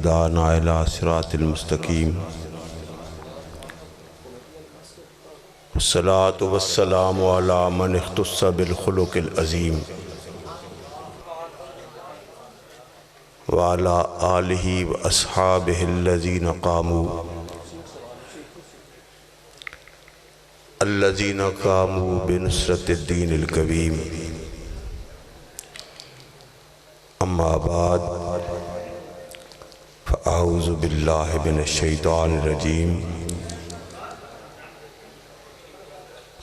وهدانا إلى صراط المستقيم والصلاة والسلام على من اختص بالخلق العظيم وعلى آله وأصحابه الذين قاموا بنصرة الدين القويم اما بعد فاعوذ باللہ من الشیطان الرجیم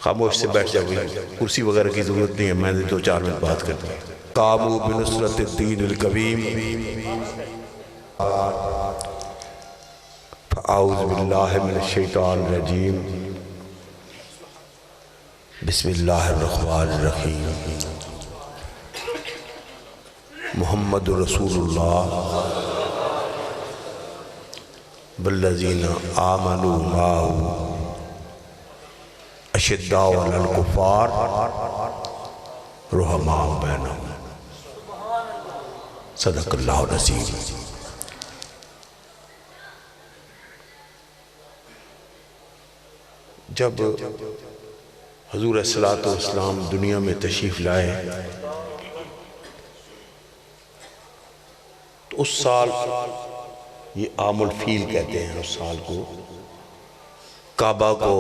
خاموش سے بیٹھ جاؤ، کرسی وغیرہ کی ضرورت نہیں ہے، میں نے 2-4 منٹ بات کرتا ہوں۔ قاموا بنصرة الدین القویم فاعوذ باللہ من الشیطان الرجیم بسم اللہ الرحمن الرحیم محمد رسول اللہ والذین آمنوا معه اشداء علی الکفار رحماء بینہم صدق اللہ العظیم۔ جب حضور صلی اللہ علیہ وسلم دنیا میں تشریف لائے تو اس سال، یہ عام الفیل کہتے ہیں اس سال کو، کعبہ کو،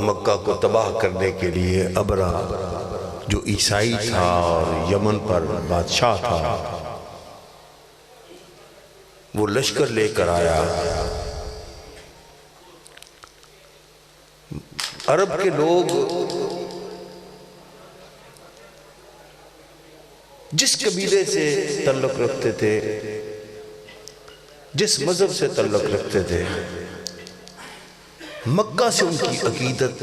مکہ کو تباہ کرنے کے لیے ابرہ جو عیسائی تھا اور یمن پر بادشاہ تھا، وہ لشکر لے کر آیا۔ عرب کے لوگ جس قبیلے سے تعلق رکھتے تھے، جس مذہب سے تعلق رکھتے تھے، مکہ سے ان کی عقیدت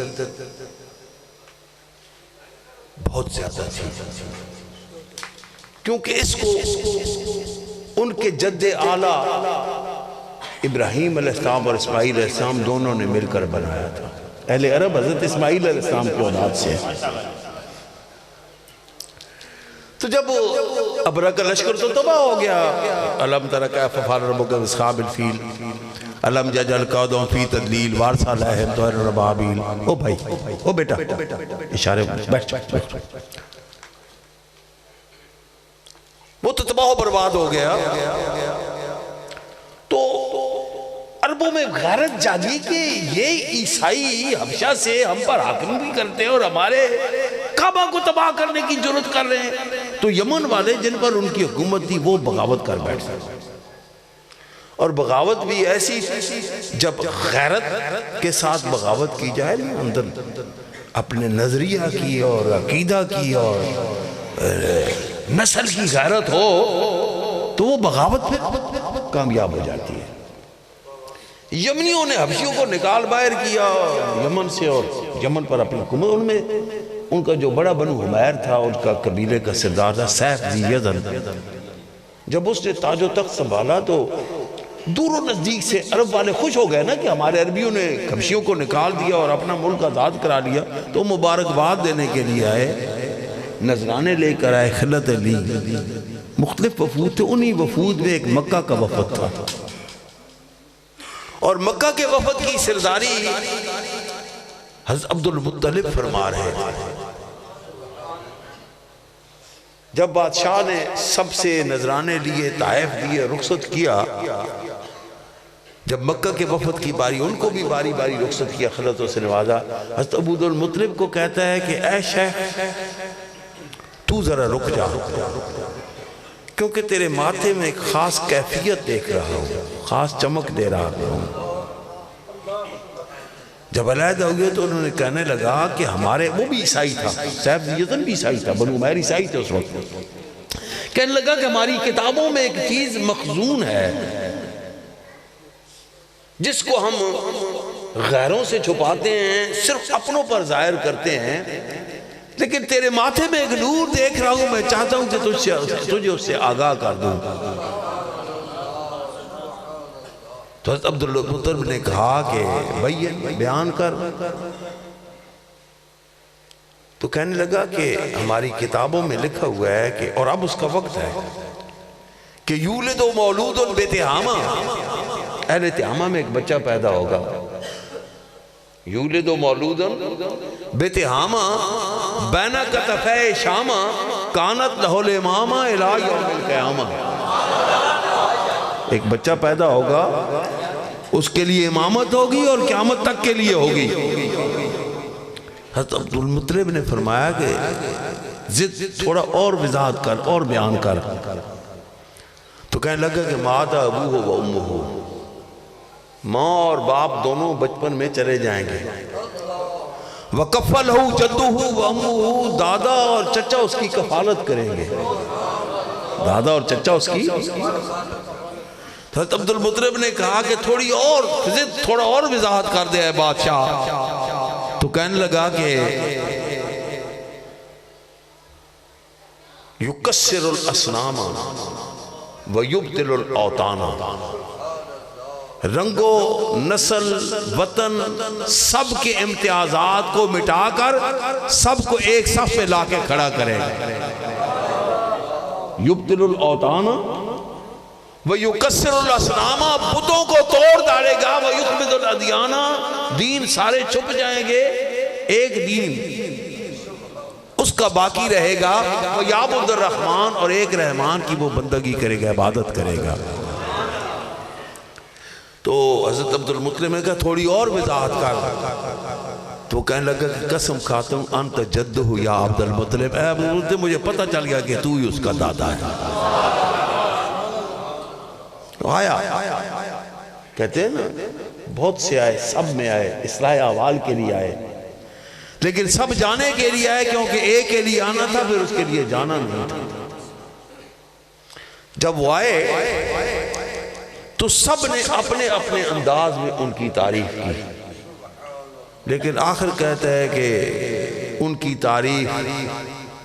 بہت زیادہ تھی، کیونکہ اس کو ان کے جد اعلیٰ ابراہیم علیہ السلام اور اسماعیل علیہ السلام دونوں نے مل کر بنایا تھا۔ اہل عرب حضرت اسماعیل علیہ السلام کی اولاد سے ہیں۔ تو جب ابرہ کا لشکر تو تباہ ہو گیا، علم تر کیف فعل ربک باصحاب الفیل علم یجعل کیدہم فی تضلیل وارسل علیہم طیرا ابابیل۔ او بھائی، او بیٹا، اشارے بیٹھ۔ وہ تو تباہ و برباد ہو گیا۔ تو عربوں میں غیرت جاگی کہ یہ عیسائی حبشہ سے ہم پر حاکم بھی کرتے ہیں اور ہمارے کعبہ کو تباہ کرنے کی جرات کر رہے ہیں۔ تو یمن والے جن پر ان کی حکومت تھی وہ بغاوت کر بیٹھے، اور بغاوت بھی ایسی، جب غیرت کے ساتھ بغاوت کی جائے، اندر اپنے نظریہ کی اور عقیدہ کی اور نسل کی غیرت ہو تو وہ بغاوت پھر کامیاب ہو جاتی ہے۔ یمنیوں نے حبشیوں کو نکال باہر کیا یمن سے، اور یمن پر اپنی حکومت، ان میں ان کا جو بڑا بنو حمیر تھا، ان کا قبیلے کا سردار تھا سیف ذی یزن۔ جب اس نے تاج و تخت سنبھالا تو دور و نزدیک سے عرب والے خوش ہو گئے نا کہ ہمارے عربیوں نے حبشیوں کو نکال دیا اور اپنا ملک آزاد کرا لیا، تو مبارکباد دینے کے لیے آئے، نذرانے لے کر آئے، خلعت لی، مختلف وفود تھے۔ انہی وفود میں ایک مکہ کا وفد تھا، اور مکہ کے وفد کی سرداری حضرت عبد المطلب فرما رہے تھے۔ جب بادشاہ نے سب سے نذرانے لیے، تحائف دیے، رخصت کیا، جب مکہ کے وفد کی باری، ان کو بھی باری باری رخصت کیا، خلعتوں سے نوازا، حضرت عبد المطلب کو کہتا ہے کہ اے شیخ تو ذرا رک جا، کیونکہ تیرے ماتھے میں ایک خاص کیفیت دیکھ رہا ہوں، خاص چمک دے رہا ہوں۔ جب علیحدہ ہو گئے تو انہوں نے کہنے لگا کہ ہمارے، وہ بھی عیسائی تھا، سیف ذی یزن بھی عیسائی تھا، بنو حمیر عیسائی تھے اس وقت، کہنے لگا کہ ہماری کتابوں میں ایک چیز مخزون ہے جس کو ہم غیروں سے چھپاتے ہیں، صرف اپنوں پر ظاہر کرتے ہیں، لیکن تیرے ماتھے میں ایک نور دیکھ رہا ہوں، میں چاہتا ہوں کہ تجھے اس سے آگاہ کر دوں۔ تو حضرت عبد المطلب نے کہا کہ بھائی بیان کر۔ تو کہنے لگا کہ ہماری کتابوں میں لکھا ہوا ہے کہ، اور اب اس کا وقت ہے، کہ یولد مولود بتہامہ، اہل تہامہ میں ایک بچہ پیدا ہوگا، یولد مولود بتہامہ بین کتفی شامہ کانت لہ الامامہ الی یوم القیامہ، ایک بچہ پیدا ہوگا، اس کے لیے امامت ہوگی اور قیامت تک کے لیے ہوگی۔ حضرت عبد المطلب نے فرمایا کہ ضد تھوڑا اور وضاحت کر اور بیان کر، تو کہنے لگا کہ مات ابوہ و امہ، ماں اور باپ دونوں بچپن میں چلے جائیں گے، وَكَفَّلْهُ جَدُّهُ وَأَمُّهُ، دادا اور چچا اس کی کفالت کریں گے، دادا اور چچا اس کی۔ حضرت عبد المطلب نے کہا کہ تھوڑا اور وضاحت کر دے اے بادشاہ، تو کہنے لگا کہ یکسر الاسنام ویبدل الاوطان، رنگ و نسل وطن سب کے امتیازات کو مٹا کر سب کو ایک صف پہ لا کے کھڑا کرے گا، یبدل الاوطان ویکسر الاسنام، بتوں کو توڑ ڈالے گا، ویخبد الادیان، دین سارے چھپ جائیں گے، ایک دین اس کا باقی رہے گا، وَيَعْبُدُ الرَّحْمَانِ، اور ایک رحمان کی وہ بندگی کرے گا، عبادت کرے گا۔ تو حضرت عبد المطلب نے کہا تھوڑی اور وضاحت کر، تو کہنے لگا کہ قسم کھاتا ہوں انت جدہ یا عبد المطلب، اے عبد المطلب مجھے پتہ چل گیا کہ تو ہی اس کا دادا ہے۔ آیا کہتے ہیں نا بہت سے آئے، سب میں آئے، اصلاح احوال کے لیے آئے، لیکن سب جانے کے لیے آئے کیونکہ ایک کے لیے آنا تھا، پھر اس کے لیے جانا نہیں تھا۔ جب وہ آئے تو سب نے اپنے اپنے انداز میں ان کی تعریف کی، لیکن آخر کہتا ہے کہ ان کی تعریف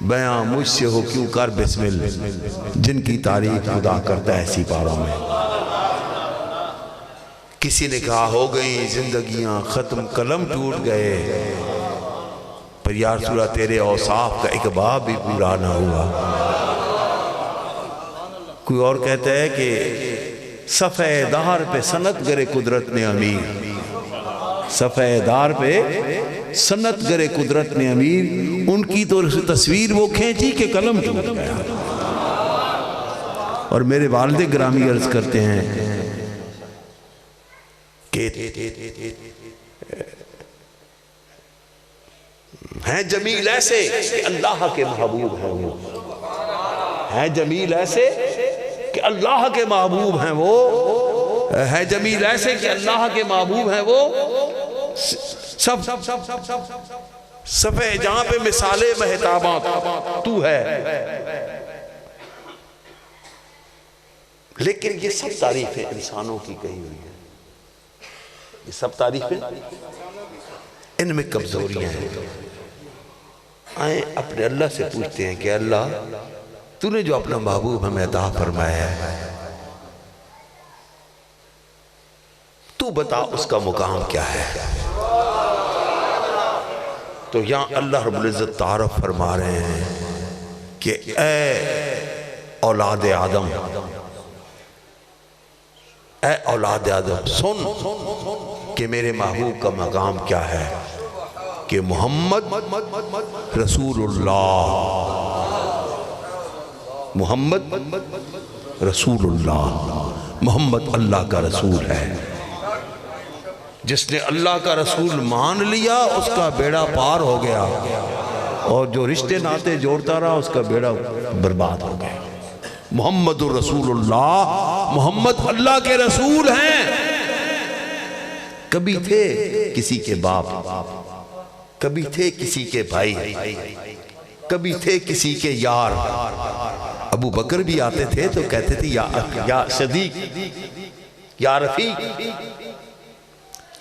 بیاں مجھ سے ہو کیوں کر بسم اللہ، جن کی تعریف خدا کرتا ہے اسی پاروں میں۔ کسی نے کہا ہو گئی زندگیاں ختم، قلم ٹوٹ گئے، پر یا رسول اللہ تیرے اوصاف کا ایک باب بھی پورا نہ ہوا۔ کوئی اور کہتا ہے کہ صفحہ دار پہ سنت گرے قدرت نے امیر، صفحہ دار پہ سنت گرے قدرت نے امیر، ان کی تو تصویر وہ کھینچی کہ قلم ٹوٹ گیا۔ اور میرے والد گرامی عرض کرتے ہیں کہ ہیں جمیل ایسے کہ اللہ کے محبوب ہیں وہ، ہیں جمیل ایسے کہ اللہ کے محبوب ہیں وہ، ہے جمیل ایسے کہ اللہ کے محبوب ہیں وہ، سب صفحہ جہاں پہ مثال مہتابات تو ہے۔ لیکن یہ سب تعریفیں انسانوں کی کہی ہوئی ہیں، یہ سب تعریفیں ان میں کمزوریاں ہیں۔ آئیں اپنے اللہ سے پوچھتے ہیں کہ اللہ تو نے جو اپنا محبوب ہمیں عطا فرمایا ہے، تو بتا اس کا مقام کیا ہے۔ تو یہاں اللہ رب العزت تعارف فرما رہے ہیں کہ اے اولاد آدم، اے اولاد آدم سن کہ میرے محبوب کا مقام کیا ہے، کہ محمد رسول اللہ، محمد رسول اللہ، محمد اللہ کا رسول ہے۔ جس نے اللہ کا رسول مان لیا اس کا بیڑا پار ہو گیا، اور جو رشتے ناتے جوڑتا رہا اس کا بیڑا برباد ہو گیا۔ محمد رسول اللہ، محمد اللہ کے رسول ہیں۔ کبھی تھے کسی کے باپ، کبھی تھے کسی کے بھائی، کبھی تھے کسی کے یار۔ ابو بکر بھی آتے تھے تو کہتے تھے یا صدیق، یا رفیق،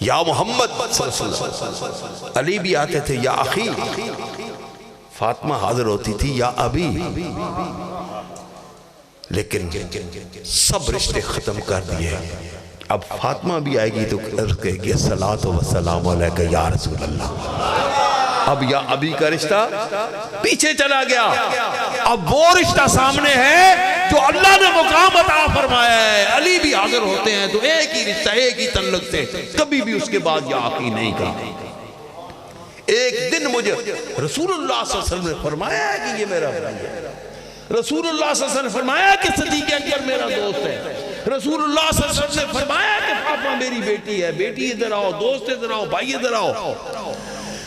یا محمد صلی اللہ علیہ وسلم۔ علی بھی آتے تھے یا اخی، فاطمہ حاضر ہوتی تھی یا ابی۔ لیکن سب رشتے ختم کر دیے، اب فاطمہ بھی آئے گی تو کہے گی الصلاۃ والسلام علیکہ یا رسول اللہ۔ اب یا ابی کا رشتہ پیچھے چلا گیا، اب وہ رشتہ سامنے ہے جو اللہ نے مقام عطا فرمایا ہے، علی بھی حاضر ہوتے ہیں تو ایک ہی رشتہ، ایک ہی تعلق سے، کبھی بھی اس کے بعد یا آخی نہیں کہا۔ ایک دن مجھے رسول اللہ صلی اللہ علیہ وسلم نے فرمایا ہے کہ یہ میرا بھائی ہے، رسول اللہ صلی اللہ علیہ وسلم نے فرمایا کہ صدیق اکبر میرا دوست ہے، رسول اللہ صلی اللہ علیہ وسلم نے فرمایا کہ فاطمہ میری بیٹی ہے، بیٹی ادھر آؤ، دوست ادھر آؤ، بھائی ادھر آؤ۔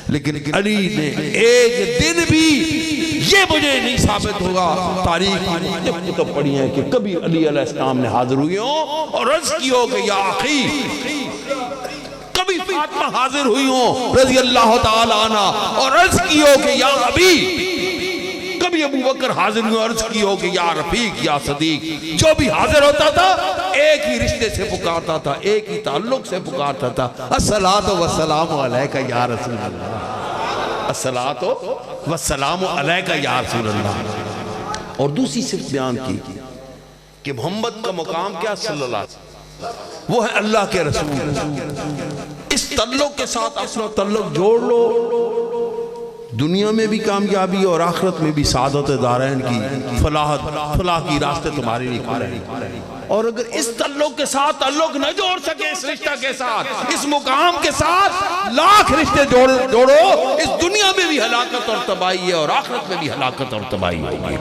لیکن علی نے ایک دن بھی یہ مجھے نہیں ثابت ہوگا، تاریخ جب کتب پڑھی ہیں کہ کبھی علی علیہ السلام نے حاضر ہوئی ہوں اور عرض کی ہو کہ یا اخی، کبھی فاطمہ حاضر ہوئی ہوں رضی اللہ تعالی عنہ اور عرض کی ہو کہ یا ابی، کبھی ابو بکر حاضر ہوئی اور عرض کی ہو کہ یا رفیق یا صدیق۔ جو بھی حاضر ہوتا تھا ایک ہی رشتے سے پکارتا تھا، ایک ہی تعلق سے پکارتا تھا، الصلاۃ والسلام علیک یا رسول اللہ، الصلاۃ والسلام علیک یا رسول اللہ۔ اور دوسری صرف بیان کی کہ محمد کا مقام کیا صلی اللہ علیہ وسلم، وہ ہے اللہ کے رسول۔ اس تعلق کے ساتھ اپنا تعلق جوڑ لو، دنیا میں بھی کامیابی اور آخرت میں بھی سعادت دارین کی فلاح کی راستے تمہارے لیے کھلے ہیں۔ اور اگر اس تعلق کے ساتھ تعلق نہ جوڑ سکے، اس رشتہ کے ساتھ، اس مقام کے ساتھ لاکھ رشتے جوڑو، اس دنیا میں بھی ہلاکت اور تباہی ہے اور آخرت میں بھی ہلاکت اور تباہی ہوگی۔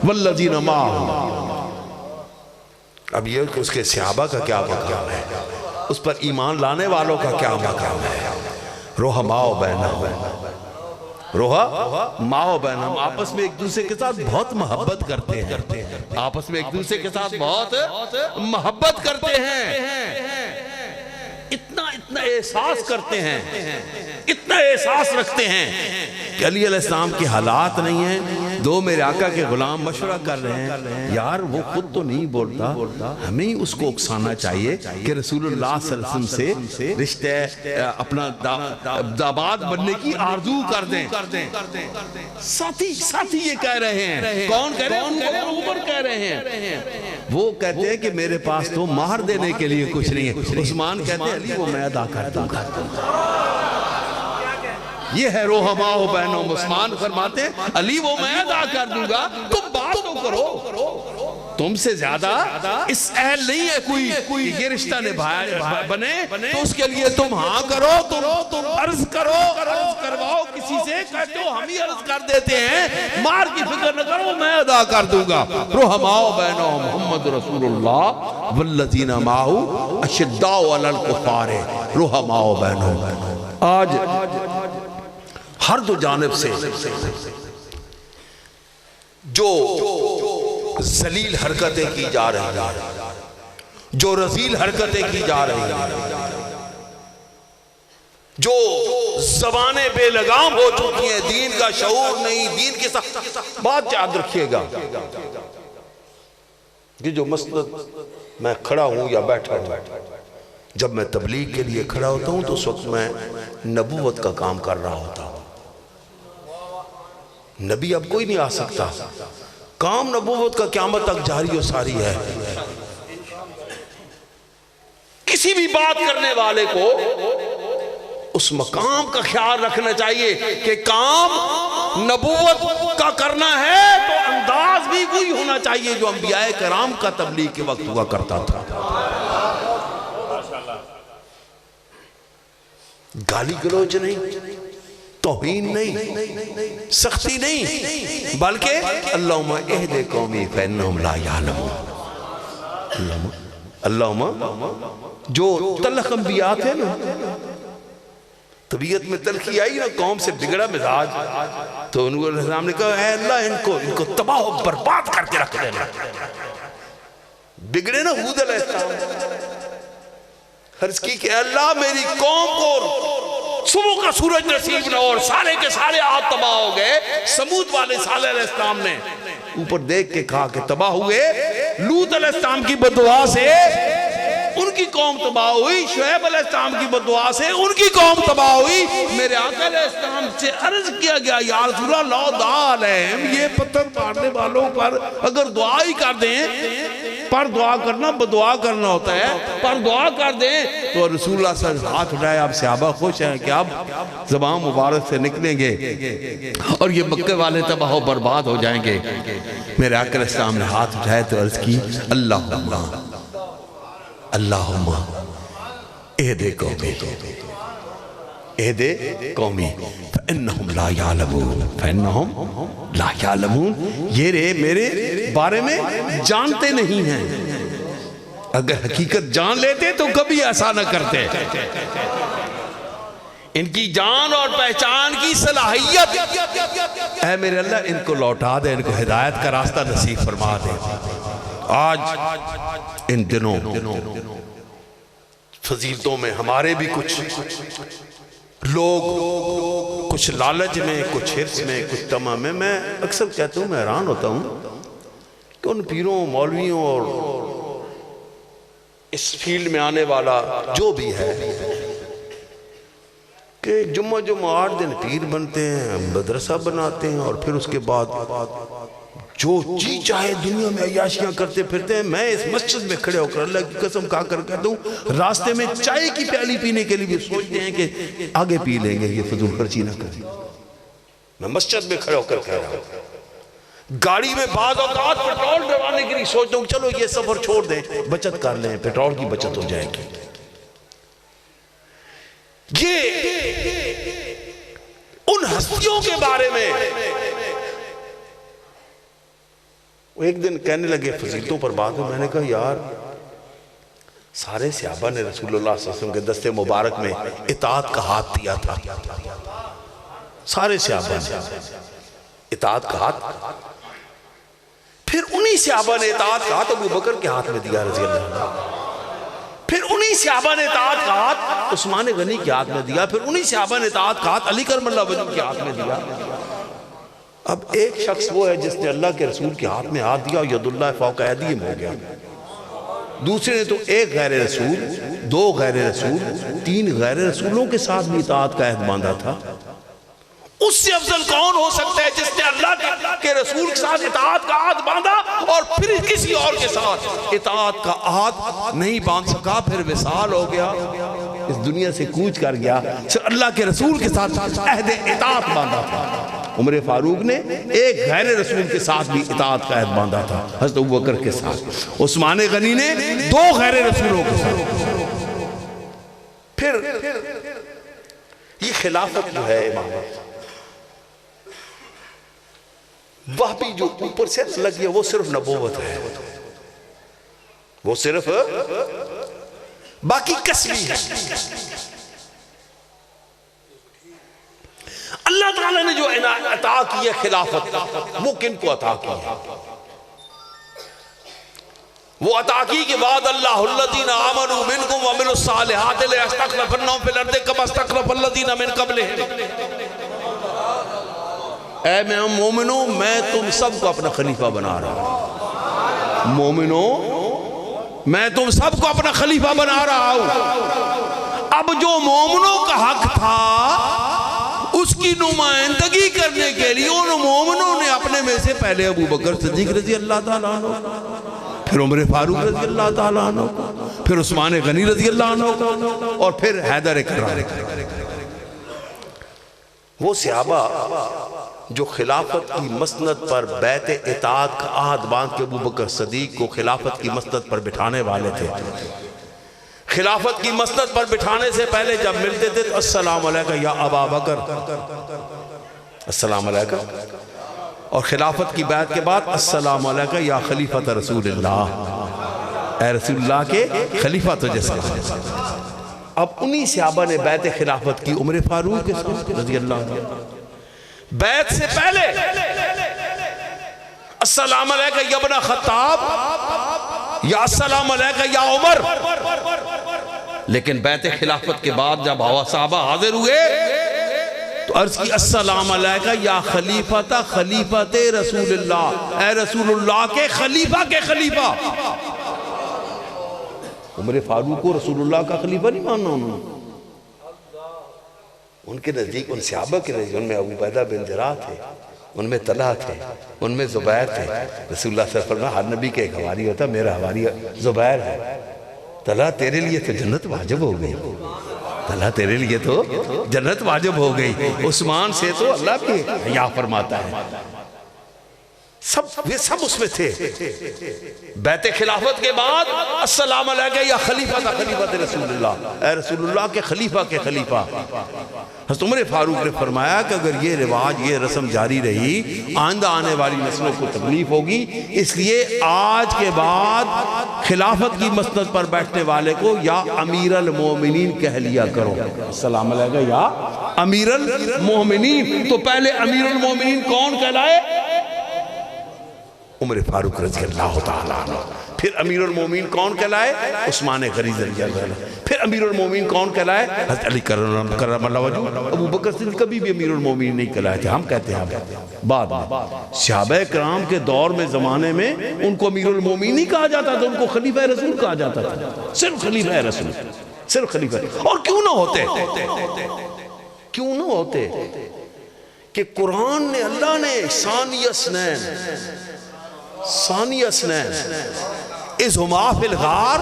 والذین معہ، اب یہ کہ اس کے صحابہ کا کیا مقام ہے، اس پر ایمان لانے والوں کا کیا مقام ہے۔ رحماء بینہم، ماؤ بہنم، آپس میں ایک دوسرے کے ساتھ بہت محبت کرتے ہیں، آپس میں ایک دوسرے کے ساتھ بہت محبت کرتے ہیں، اتنا احساس کرتے ہیں، اتنا احساس رکھتے ہیں کہ علی علیہ السلام کے حالات نہیں ہیں، دو میرے آقا کے غلام مشورہ کر رہے ہیں، یار وہ خود تو نہیں بولتا، ہمیں اس کو اکسانا چاہیے کہ رسول اللہ صلی اللہ علیہ وسلم سے رشتے اپنا داماد بننے کی آرزو کر دیں۔ ساتھی یہ کہہ رہے ہیں، کون کہہ رہے ہیں؟ عمر کہہ رہے ہیں، وہ کہتے ہیں کہ میرے پاس تو مہر دینے کے لیے کچھ نہیں ہے۔ عثمان کہتے ہیں علی وہ میں ادا کر دوں گا۔ یہ ہے رحماء بینہم، عثمان فرماتے ہیں علی وہ میں ادا کر دوں گا، تم بات تو کرو، تم سے زیادہ اس اہل نہیں ہے کوئی یہ رشتہ بنے تو اس کے لیے تم ہاں کرو، تم عرض کرواؤ کسی سے، کہتے ہو ہم ہی عرض کر دیتے ہیں، مار کی فکر نہ کرو میں ادا کر دوں گا۔ رحماء بینہم محمد رسول اللہ والذین معہ اشداء علی الکفار رحماء بینہم۔ آج ہر دو جانب سے جو ذلیل حرکتیں کی جا رہی ہیں، جو رذیل حرکتیں کی جا رہی ہیں، جو زبانیں بے لگام ہو چکی ہیں، دین کا شعور نہیں، دین کے ساتھ بات یاد رکھیے گا کہ جو مسجد میں کھڑا ہوں یا بیٹھا ہوں، جب میں تبلیغ کے لیے کھڑا ہوتا ہوں تو اس وقت میں نبوت کا کام کر رہا ہوتا ہوں۔ نبی اب کوئی نہیں آ سکتا، کام نبوت کا قیامت تک جاری و ساری ہے۔ کسی بھی بات کرنے والے کو اس مقام کا خیال رکھنا چاہیے کہ کام نبوت کا کرنا ہے تو انداز بھی وہی ہونا چاہیے جو انبیاء کرام کا تبلیغ کے وقت ہوا کرتا تھا۔ گالی گلوچ نہیں، توہین نہیں، سختی نہیں، بلکہ اللہم اہد قومی فإنہم لا یعلمون۔ اللہم جو تلخ انبیاء تھے نا، طبیعت میں تلخی آئی نا، قوم سے بگڑا مزاج، تو انہوں نے السلام نے کہا اے اللہ ان کو تباہ و برباد کر کے رکھ دینا۔ بگڑے نا ہود علیہ السلام، عرض کی کہ اللہ میری قوم کو صبح کا سورج نصیب نہ، اور سارے کے سارے آپ تباہ ہو گئے۔ سمود والے صالح علیہ السلام نے اوپر دیکھ کے کہا کہ تباہ ہوئے، لوط علیہ السلام کی بددعا سے ان کی قوم تباہ ہوئی، شعیب علیہ السلام کی بددعا سے ان کی قوم تباہ ہوئی۔ میرے آقا علیہ السلام سے عرض کیا گیا یا رسول اللہ لو دعا علیہم، یہ پتھر مارنے والوں پر اگر دعا ہی کر دیں، پر دعا کرنا بدعا کرنا ہوتا ہے، پر دعا کر دیں تو رسول اللہ صلی اللہ علیہ وسلم ہاتھ اٹھائے، اب صحابہ خوش ہیں کہ اب زبان مبارک سے نکلیں گے اور یہ مکے والے تباہ و برباد ہو جائیں گے۔ میرے آقا علیہ السلام نے ہاتھ اٹھائے تو عرض کی اللہم اللہم اہدِ قومی اہدِ قومی فَإِنَّهُمْ لَا يَعْلَمُونَ فَإِنَّهُمْ لَا يَعْلَمُونَ، یہ رے میرے بارے میں جانتے نہیں ہیں، اگر حقیقت جان لیتے تو کبھی ایسا نہ کرتے۔ ان کی جان اور پہچان کی صلاحیت، اے میرے اللہ ان کو لوٹا دے، ان کو ہدایت کا راستہ نصیب فرما دے۔ آج ان دنوں فضیلتوں میں ہمارے بھی کچھ لوگ کچھ لالچ میں، کچھ حرص میں، کچھ طمع میں، میں اکثر کہتا ہوں، میں حیران ہوتا ہوں کہ ان پیروں مولویوں اور اس فیلڈ میں آنے والا جو بھی ہے کہ جمعہ 8 دن پیر بنتے ہیں، مدرسہ بناتے ہیں اور پھر اس کے بعد جو جی چاہے دنیا میں عیاشیاں کرتے پھرتے ہیں۔ میں اس مسجد میں کھڑے ہو کر اللہ کی قسم کھا کر کہتا ہوں، راستے میں چائے کی پیالی پینے کے لیے بھی سوچتے ہیں کہ آگے پی لیں گے، یہ فضول خرچی نہ کریں۔ میں مسجد میں کھڑے ہو کر کہہ رہا ہوں، گاڑی میں بعض اوقات پیٹرول ڈلوانے کے لیے سوچتا ہوں چلو یہ سفر چھوڑ دیں، بچت کر لیں، پیٹرول کی بچت ہو جائے گی۔ یہ ان ہستیوں کے بارے میں وہ ایک دن کہنے لگے فضیلتوں پر بات میں نے کہا یار سارے صحابہ نے رسول اللہ صلی اللہ علیہ وسلم کے دستے مبارک میں اطاعت کا ہاتھ دیا تھا، سارے صحابہ نے اطاعت کا ہاتھ، پھر انہی صحابہ نے اطاعت کا ہاتھ ابو بکر کے ہاتھ میں دیا رضی اللہ عنہ، پھر انہی صحابہ نے اطاعت کا ہاتھ عثمان غنی کے ہاتھ میں دیا، پھر انہی صحابہ نے اطاعت کا ہاتھ علی کرم اللہ وجہ کے ہاتھ میں دیا۔ اب ایک شخص وہ ہے جس نے اللہ کے رسول کے ہاتھ میں ہاتھ دیا اور ید اللہ فوق ایدیہم ہو گیا، دوسرے نے تو ایک غیر رسول، 2 غیر رسول، 3 غیر رسولوں کے ساتھ بھی اطاعت کا عہد باندھا تھا۔ اس سے افضل کون ہو سکتا ہے جس نے اللہ کے رسول کے ساتھ اطاعت کا عہد باندھا اور پھر کسی اور کے ساتھ اطاعت کا عہد نہیں باندھ سکا، پھر وصال ہو گیا، اس دنیا سے کوچ کر گیا، صرف اللہ کے رسول کے ساتھ عہد اطاعت باندھا تھا۔ عمر فاروق نے ایک غیر رسول کے ساتھ بھی اطاعت کا عہد باندھا تھا، حضرت ابو بکر کے ساتھ، عثمان غنی نے 2 غیر رسولوں کے ساتھ۔ پھر یہ خلافت جو ہے امامت، وہ بھی جو اوپر سے لگی ہے وہ صرف نبوت ہے، وہ صرف باقی کسبی ہے۔ اللہ تعالیٰ نے جو عطا کی ہے خلافت، وہ کن کو عطا کی ہے؟ وہ عطا کی کہ بعد اللہ الذین آمنوا منکم وعملوا الصالحات لیستخلفنہم فی الارض کما استخلف الذین من قبلہم۔ اے مومنوں میں تم سب کو اپنا خلیفہ بنا رہا ہوں، مومنوں میں تم سب کو اپنا خلیفہ بنا رہا ہوں۔ اب جو مومنوں کا حق تھا اس کی نمائندگی کرنے کے لیے ان مومنوں نے اپنے میں سے پہلے ابو بکر صدیق رضی اللہ تعالیٰ عنہ، پھر عمر فاروق رضی اللہ تعالیٰ عنہ، پھر عثمان غنی رضی اللہ عنہ اور پھر حیدر کرار۔ وہ صحابہ جو خلافت کی مسند پر بیعت اطاعت کا عہد باندھ کے ابو بکر صدیق کو خلافت کی مسند پر بٹھانے والے تھے، خلافت کی مسند پر بٹھانے سے پہلے جب ملتے تھے تو السلام علیکم یا ابا بکر، السلام علیکم، اور خلافت کی بیعت کے بعد السلام علیکم یا خلیفۃ رسول اللہ، اے رسول اللہ کے خلیفہ تجھے سلام۔ اب انہی صحابہ نے بیعت خلافت کی عمر فاروق کے ساتھ رضی اللہ عنہ۔ بیعت سے پہلے السلام علیکم یا ابن خطاب یا السلام علیکم یا عمر، لیکن بیعت خلافت کے بعد جب صحابہ حاضر ہوئے تو عرض کی السلام علیکم یا خلیفۃ رسول اللہ، اے رسول اللہ کے خلیفہ کے خلیفہ۔ عمر فاروق کو رسول اللہ کا خلیفہ نہیں ماننا انہوں نے. ان کے نزدیک، ان صحابہ کے نزدیک، ان میں ابو عبیدہ بن جراح تھے، ان میں طلحہ تھے، ان میں زبیر تھے. رسول اللہ صلی اللہ علیہ وسلم ہر نبی کے ایک حواری ہوتا، میرا حواری زبیر ہے. طلحہ تیرے لیے تو جنت واجب ہو گئی، طلحہ تیرے لیے تو جنت واجب ہو گئی. عثمان سے تو اللہ بھی حیا فرماتا ہے. یہ سب اس میں تھے. بیعت خلافت کے بعد السلام علیکہ یا خلیفہ کا خلیفہ رسول اللہ، اے رسول اللہ کے خلیفہ کے خلیفہ. حضرت عمر فاروق نے فرمایا کہ اگر یہ رواج، یہ رسم جاری رہی، آئندہ آنے والی نسلوں کو تکلیف ہوگی، اس لیے آج کے بعد خلافت کی مسند پر بیٹھنے والے کو یا امیر المومنین کہہ لیا کرو. السلام علیکہ یا امیر المومنین. تو پہلے امیر المومنین کون کہلائے؟ عمر فاروق رضی اللہ تعالیٰ عنہ. پھر امیر المومنین کون کہلائے؟ عثمان غنی رضی اللہ عنہ. پھر امیر المومنین کون کہلائے؟ حضرت علی کرم اللہ وجہ. ابو بکر صدیق کبھی بھی امیر المومنین نہیں کہلائے تھے. ہم کہتے ہیں بعد میں صحابہ کرام کے دور میں، زمانے میں ان کو امیر المومنین نہیں کہا جاتا تھا، ان کو خلیفہ رسول کہا جاتا تھا. صرف خلیفہ رسول، صرف خلیفہ. اور کیوں نہ ہوتے، کیوں نہ ہوتے کہ قرآن نے، اللہ نے ثانی اثنین، ثانی اثنین اذ ہما فی الغار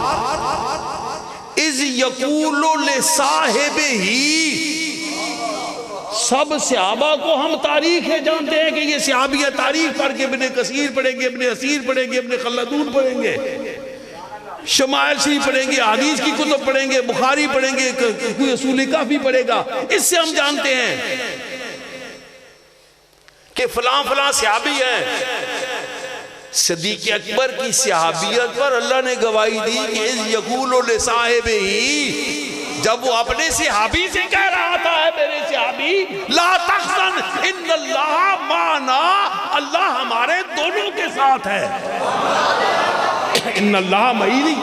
اذ یقول لصاحبہ. سب صحابہ کو ہم تاریخ ہے جانتے ہیں کہ یہ صحابی ہے. تاریخ پڑھ کے ابن کثیر پڑھیں گے، ابن اسیر پڑھیں گے، ابن خلدون پڑھیں گے، شمائل شریف پڑھیں گے، حدیث کی کتب پڑھیں گے، بخاری پڑھیں گے، کوئی اصول کافی پڑھے گا. اس سے ہم جانتے ہیں کہ فلاں فلاں صحابی ہیں. صدیق اکبر کی صحابیت پر اللہ نے گواہی دی کہ اذ یقول لصاحبہ، جب وہ اپنے صحابی سے کہہ رہا تھا، ہے میرے صحابی لا تحزن ان اللہ معنا، اللہ ہمارے دونوں کے ساتھ ہے. ان اللہ معی نہیں،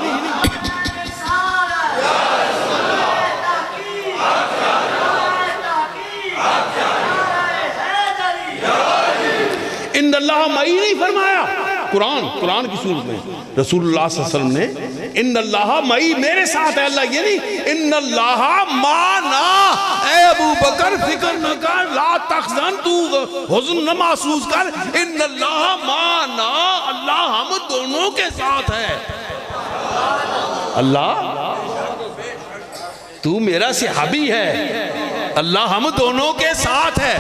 ان اللہ معی نہیں فرمایا. قرآن کی صورت میں رسول اللہ صلی اللہ علیہ وسلم نے ان اللہ معی، میرے ساتھ ہے اللہ، یہ نہیں ان اللہ معنا. اے ابو بکر فکر نہ کر، لا تحزن، تو حزن نہ محسوس کر، ان اللہ معنا، اللہ ہم دونوں کے ساتھ ہے. اللہ تو میرا صحابی ہے، اللہ ہم دونوں کے ساتھ ہے.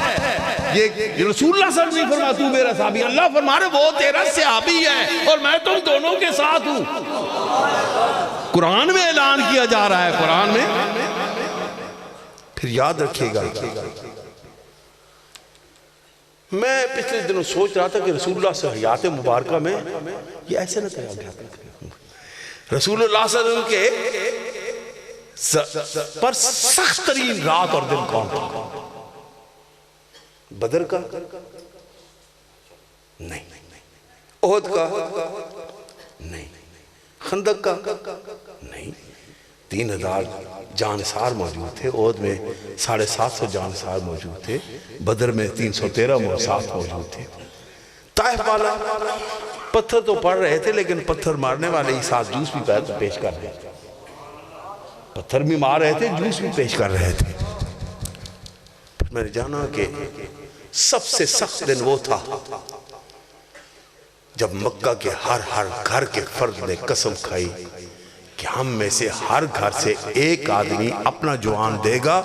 یہ رسول اللہ صلی اللہ علیہ وسلم نہیں فرما تو میرا صحابی، اللہ فرما رہے وہ تیرا صحابی ہے اور میں تم دونوں کے ساتھ ہوں. قرآن میں اعلان کیا جا رہا ہے، قرآن میں. پھر یاد رکھیے گا، میں پچھلے دنوں سوچ رہا تھا کہ رسول اللہ صلی اللہ علیہ وسلم حیات مبارکہ میں یہ ایسے نہ کہا گیا. رسول اللہ صلی اللہ علیہ وسلم کے پر سخت ترین رات اور دن کون تھا؟ بدر کا نہیں، احد کا نہیں، خندق کا نہیں. 3000 جانسار موجود تھے. احد میں 750 جانسار موجود تھے. بدر میں 313 موساد موجود تھے. طائف والا پتھر تو پڑ رہے تھے، لیکن پتھر مارنے والے ہی ساتھ جوس بھی پیش کر رہے تھے. پتھر بھی مار رہے تھے، جوس بھی پیش کر رہے تھے. میں نے جانا کہ سب سے سخت دن وہ تھا جب مکہ کے ہر گھر کے فرد نے قسم کھائی کہ ہم میں سے ہر گھر سے ایک آدمی اپنا جوان دے گا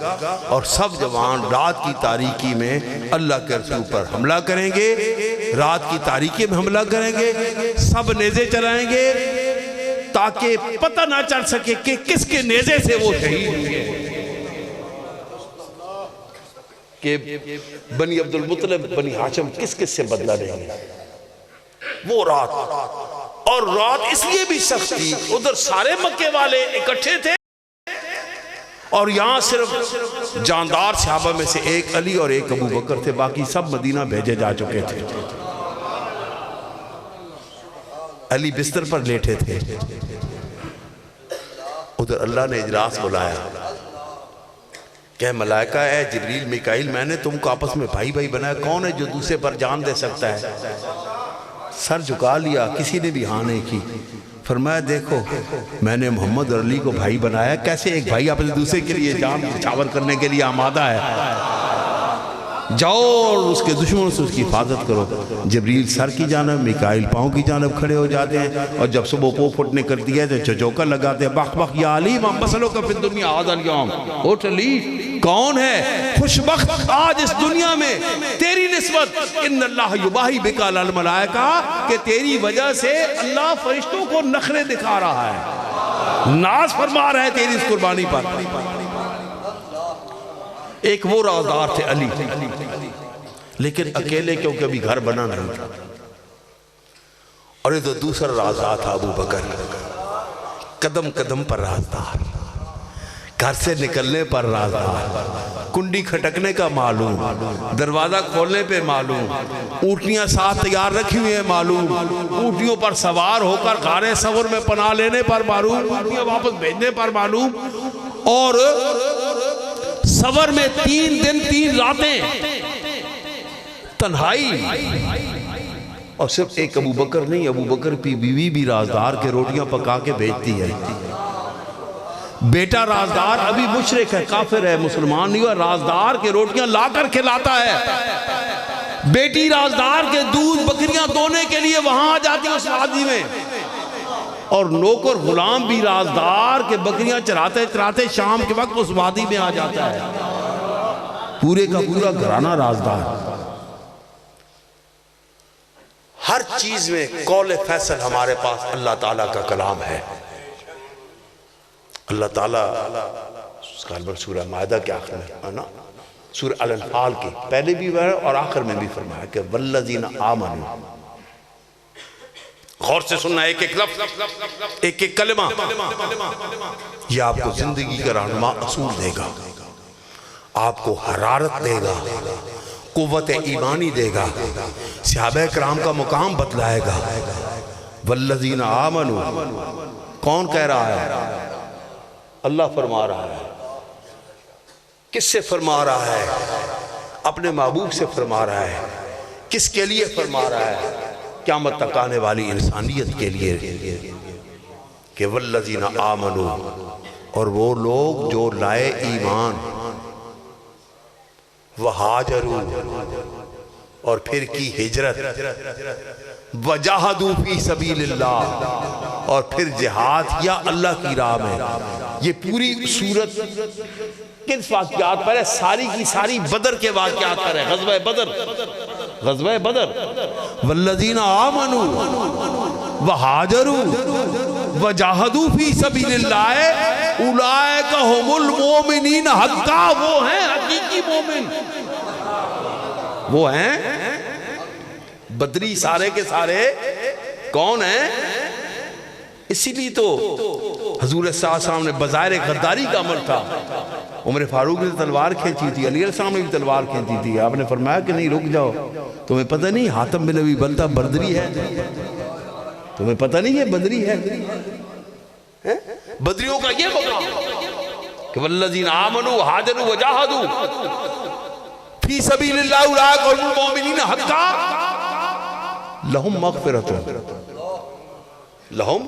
اور سب جوان رات کی تاریکی میں اللہ کے رسول پر حملہ کریں گے. رات کی تاریکی میں حملہ کریں گے، سب نیزے چلائیں گے تاکہ پتہ نہ چل سکے کہ کس کے نیزے سے وہ شہید ہوئے. کہ بنی عبد المطلب، بنی ہاشم کس سے بدلہ لیں گے. وہ رات، اور رات اس لیے بھی سخت تھی، ادھر سارے مکے والے اکٹھے تھے اور یہاں صرف جاندار صحابہ میں سے ایک علی اور ایک ابو بکر تھے، باقی سب مدینہ بھیجے جا چکے تھے. علی بستر پر لیٹے تھے. ادھر اللہ نے اجلاس بلایا کہ ملائکہ اے جبریل میکائیل، میں نے تم کو آپس میں بھائی بھائی بنایا، کون ہے جو دوسرے پر جان دے سکتا ہے؟ سر جھکا لیا، کسی نے بھی ہاں نہیں کی. فرمایا دیکھو میں نے محمد اور علی کو بھائی بنایا، کیسے ایک بھائی اپنے دوسرے کے لیے جان نچھاور کرنے کے لیے آمادہ ہے، جاؤ اور اس کے دشمنوں سے اس کی حفاظت کرو۔ جبریل سر کی جانب، میکائیل پاؤں کی جانب کھڑے ہو جاتے ہیں، اور جب صبح پو پھٹنے کر دیا تو چچوکا لگاتے ہیں، بخ بخ یا علی ما مسلوک فی الدنیا ھذا الیوم، اٹھ علی کون ہے خوش بخت آج اس دنیا میں تیری نسبت، ان اللہ یباہی بک علی الملائکہ، کہ تیری وجہ سے اللہ فرشتوں کو نخرے دکھا رہا ہے، ناز فرما رہا ہے تیری اس قربانی پر۔ ایک وہ رازدار تھے علی، لیکن اکیلے کیونکہ ابھی گھر بنا نہیں تھا، اور یہ تو دوسرا رازدار تھا ابو بکر، قدم قدم پر رازدار، گھر سے نکلنے پر رازدار، کنڈی کھٹکنے کا معلوم، دروازہ کھولنے پہ معلوم، اونٹنیاں ساتھ تیار رکھی ہوئی ہیں معلوم، اونٹنیوں پر سوار ہو کر غار ثور میں پناہ لینے پر معلوم، اونٹنیاں واپس بھیجنے پر معلوم، اور ثور میں 3 دن 3 راتیں تنہائی، اور صرف ایک ابو بکر نہیں، ابو بکر کی بیوی بھی رازدار کے روٹیاں پکا کے بھیجتی ہے، بیٹا رازدار ابھی مشرک ہے، کافر ہے، مسلمان نہیں ہوا، رازدار کے روٹیاں لا کر کھلاتا ہے، بیٹی رازدار کے دودھ بکریاں دونے کے لیے وہاں آ جاتی ہیں اس وادی میں، اور نوکر غلام بھی رازدار کے بکریاں چراتے چراتے شام کے وقت اس وادی میں آ جاتا ہے، پورے کا پورا گھرانہ رازدار۔ ہر چیز میں قول فیصل ہمارے پاس اللہ تعالیٰ کا کلام ہے۔ اللہ تعالیٰ سورہ مائدہ کے آخر میں، سورہ الانفال کے پہلے بھی اور آخر میں بھی فرمایا کہ والذین آمنوا، غور سے سننا ایک ایک لفظ، ایک ایک کلمہ، یہ آپ کو زندگی کا رہنما اصول دے گا، آپ کو حرارت دے گا، قوت ایمانی دے گا، صحابہ کرام کا مقام بتلائے گا۔ والذین آمنوا کون کہہ رہا ہے؟ اللہ فرما رہا ہے۔ کس سے فرما رہا ہے؟ اپنے محبوب سے فرما رہا ہے۔ کس کے لیے فرما رہا ہے؟ قیامت تک آنے والی انسانیت کے لیے، کہ والذین آمنوا، اور وہ لوگ جو لائے ایمان، وہاجروا، اور پھر کی ہجرت، وجاہدوا فی سبیل اللہ، اور پھر جہاد کیا اللہ کی راہ میں۔ یہ پوری سورت کس واقعات پر ہے؟ ساری کی ساری بدر کے واقعات پر ہے، غزوہ بدر، غزوہ بدر۔ والذین آمنوا وہاجروا وجاہدوا فی سبیل اللہ اولئک ھم المؤمنین حقا، وہ ہیں حقیقی مومن، وہ ہیں بدری سارے کے سارے کون ہیں؟ اسی لیے تو حضور صلی اللہ علیہ وسلم نے بظاہر غداری کا عمل تھا، عمر فاروق نے تلوار کھینچی تھی، علی علیہ السلام نے بھی تلوار کھینچی تھی، آپ نے فرمایا کہ نہیں رک جاؤ، تمہیں پتہ نہیں حاتم بن ابی بلتہ بدری ہے؟ تمہیں پتہ نہیں یہ بدری ہے؟ بدریوں کا یہ مقام کہ والذین آمنوا وہاجروا وجاہدوا فی سبیل اللہ اولئک ھم المؤمنین حقا لہم مغفرۃ، لہم،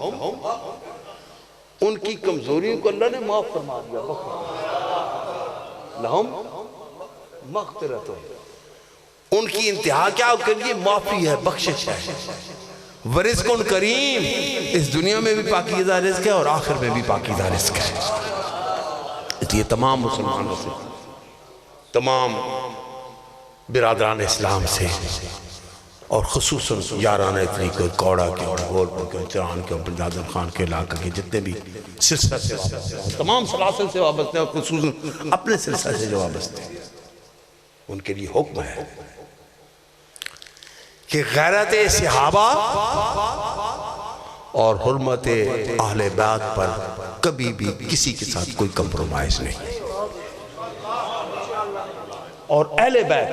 ان کی کمزوریوں کو اللہ نے معاف فرما دیا، لہم مغفرۃ، ان کی انتہا کیا؟ ان کے لیے معافی ہے، بخشش ہے، ورزق کریم، اس دنیا میں بھی پاکیزہ رزق ہے اور آخر میں بھی پاکیزہ رزق ہے۔ اس لیے تمام مسلمانوں سے، تمام برادران اسلام سے، اور خصوصاً یارانہ اتنی کو کوڑا کے اور گولپور کے چران کے اور بلدادر خان کے علاقہ کے جتنے بھی سلسلہ سے وابستے ہیں، تمام سلاسل سے وابستے ہیں، اور خصوصاً اپنے سلسلہ سے جو وابستے ہیں، ان کے لیے حکم ہے کہ غیرت صحابہ اور حرمت اہل بیت پر کبھی بھی کسی کے ساتھ کوئی کمپرومائز نہیں، اور اہل بیت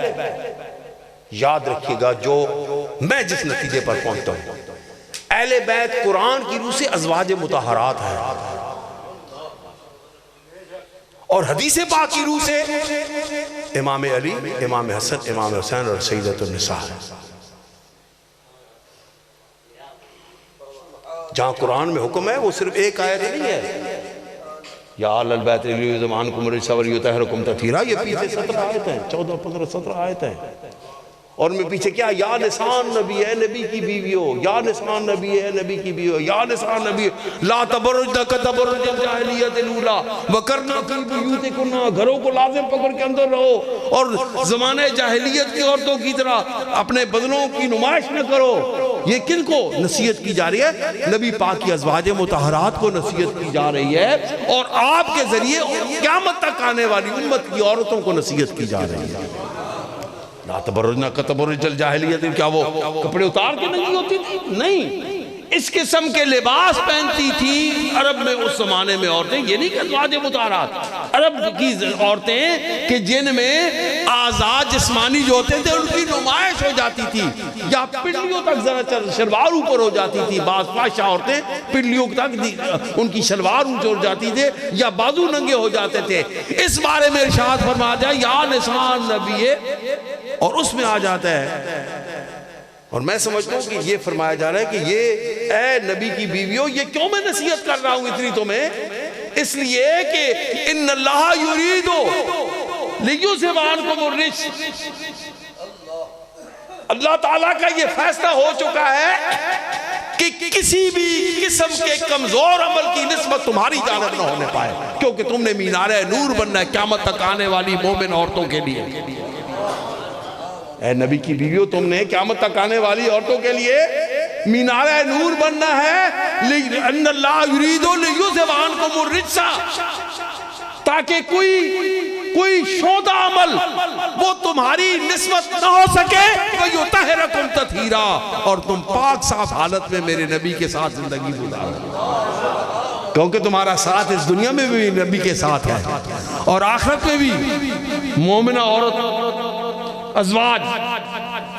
یاد رکھیے گا، جو میں جس نتیجے پر پہنچتا ہوں، اہل بیت قرآن کی روح سے ازواج مطہرات ہے، اور حدیث پاک کی روح سے امام علی، امام حسن، امام حسین اور سیدۃ النساء ہے۔ جہاں قرآن میں حکم ہے وہ صرف ایک آیت نہیں ہے، یا آل البیت یعظمونکم الرجس ویطہرکم تطہیرا، یہ پیچھے 17 آیت ہیں، 14 15 17 آیت ہیں، اور میں پیچھے کیا، یا نسان نبی ہے نبی کی بیویو، یا نسان نبی ہے نبی کی بیویو، یا نسان نبی لا تبرجن کتبرج الجاہلیت الاولی وقرنا فی بیوتکن، گھروں کو لازم پکڑ کے اندر رہو اور زمانہ جاہلیت کی عورتوں کی طرح اپنے بدنوں کی نمائش نہ کرو۔ یہ کن کو نصیحت کی جا رہی ہے؟ نبی پاک کی ازواج مطہرات کو نصیحت کی جا رہی ہے، اور آپ کے ذریعے قیامت تک آنے والی امت کی عورتوں کو نصیحت کی جا رہی ہے۔ لا تبرجنا کتبرج الجاہلیت، کیا وہ کپڑے اتار کے نہیں ہوتی تھی؟ نہیں، اس قسم کے لباس پہنتی تھی عرب میں اس زمانے میں عورتیں، یہ نہیں کہ ازواج مطہرات، عرب کی عورتیں کہ جن میں آزاد جسمانی جو ہوتے تھے ان کی نمائش ہو جاتی تھی، یا پنڈلیوں تک ذرا شلوار اوپر ہو جاتی تھی، بعض فاحشہ عورتیں پنڈلیوں تک ان کی شلوار اوپر ہو جاتی تھے یا بازو ننگے ہو جاتے تھے۔ اس بارے میں ارشاد فرما جائے یا نسان نبی، اور اس میں آ جاتا ہے، اور میں سمجھتا ہوں کہ یہ فرمایا جا رہا ہے کہ یہ اے نبی کی بیویوں، یہ کیوں میں نصیحت کر رہا ہوں اتنی تمہیں؟ اس لیے کہ ان اللہ یرید لیذھب عنکم الرجس، اللہ تعالیٰ کا یہ فیصلہ ہو چکا ہے کہ کسی بھی قسم کے کمزور عمل کی نسبت تمہاری جانب نہ ہونے پائے، کیونکہ تم نے مینار نور بننا ہے قیامت تک آنے والی مومن عورتوں کے لیے۔ اے نبی کی بیویوں، تم نے قیامت تک آنے والی عورتوں کے لیے مینار نور بننا ہے، ان اللہ یرید لیذھب عنکم الرجس، تاکہ کوئی شودہ عمل وہ تمہاری نسبت نہ ہو سکے، ویطہرکم تطہیرا، اور تم پاک صاف حالت میں میرے نبی کے ساتھ زندگی گزارو، کیونکہ تمہارا ساتھ اس دنیا میں بھی نبی کے ساتھ ہے اور آخرت میں بھی مومنہ عورت ازواج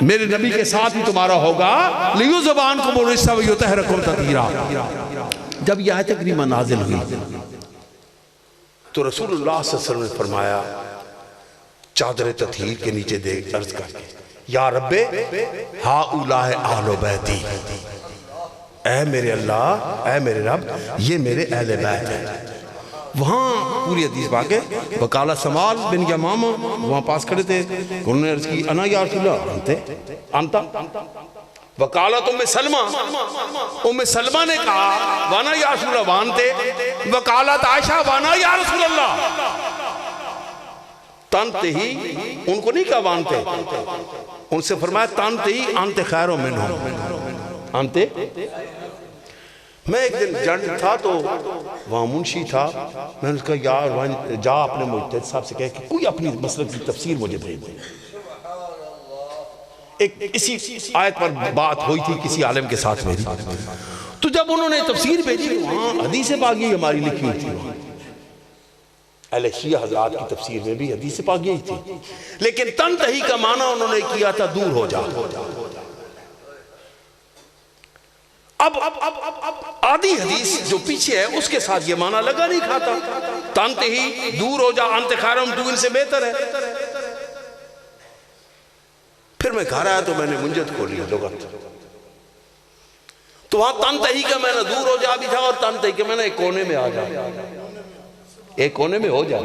میرے نبی کے ساتھ ہی تمہارا ہوگا۔ لیذھب عنکم الرجس ویطہرکم تطہیرا۔ جب یہ آیت کریمہ نازل ہوئی تو رسول اللہ صلی اللہ علیہ وسلم نے فرمایا چادر تطہیر کے نیچے دیکھ عرض کر کے، یا رب ہؤلاء اہل بیتی، اے میرے اللہ، اے میرے رب، یہ میرے اہل بیت ہیں۔ وہاں پوری حدیث باقی وقال سمال بن یمامہ وہاں پاس کھڑے تھے، انہوں نے عرض کی انا یا رسول اللہ انتا، وقالت ام سلمہ نے کہا وانا یا رسول اللہ وانتے، وقالت عائشہ وانا یا رسول اللہ، تنتے ہی ان کو نہیں کہا وانتے، ان سے فرمایا تنتے ہی انت خیر منہم، انتے۔ میں ایک دن جنڈ تھا تو وہاں منشی تھا، میں نے کہا یار جا اپنے مجتہد صاحب سے کہے کہ کوئی اپنی مسلک کی تفسیر مجھے بھیج دے۔ ایک اسی آیت پر بات ہوئی تھی کسی عالم کے ساتھ میری، تو جب انہوں نے تفسیر بھیجی وہاں حدیث پاکی ہماری لکھی ہوئی تھی، اہل شیعہ حضرات کی تفسیر میں بھی حدیث پاکی ہی تھی، لیکن تنتہی کا معنی انہوں نے کیا تھا دور ہو جا۔ اب آدھی حدیث جو پیچھے ہے اس کے ساتھ یہ معنی لگا نہیں کھاتا، تنتہی دور ہو جا، انت خیرم، تو ان سے بہتر ہے۔ پھر میں گھر آیا تو میں نے منجد کھولی لغت، تو وہاں تنتہی کا میں نے دور ہو جا بھی تھا، اور تنتہی کا میں نے ایک کونے میں آ جا، ایک کونے میں ہو جا۔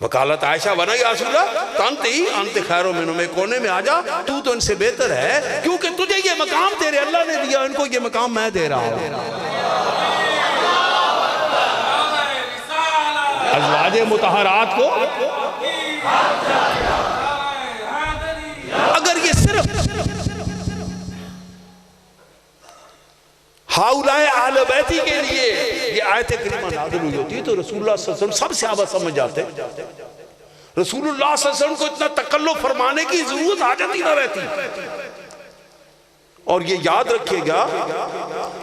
وقالت عائشہ ونا یا رسول اللہ تنتہی انت خیر منہم، ایک کونے میں آ جا، تو ان سے بہتر ہے، کیونکہ تجھے یہ مقام تیرے اللہ نے دیا، ان کو یہ مقام میں دے رہا ہوں۔ ازواج مطہرات کو اگر یہ صرف ہؤلاء اہل بیتی کے لیے یہ آیت کریمہ نازل ہوئی ہوتی تو رسول اللہ صلی اللہ علیہ وسلم سب صحابہ سمجھ جاتے، رسول اللہ صلی اللہ علیہ وسلم کو اتنا تکلف فرمانے کی ضرورت حاجت ہی نہ رہتی۔ اور یہ یاد رکھے گا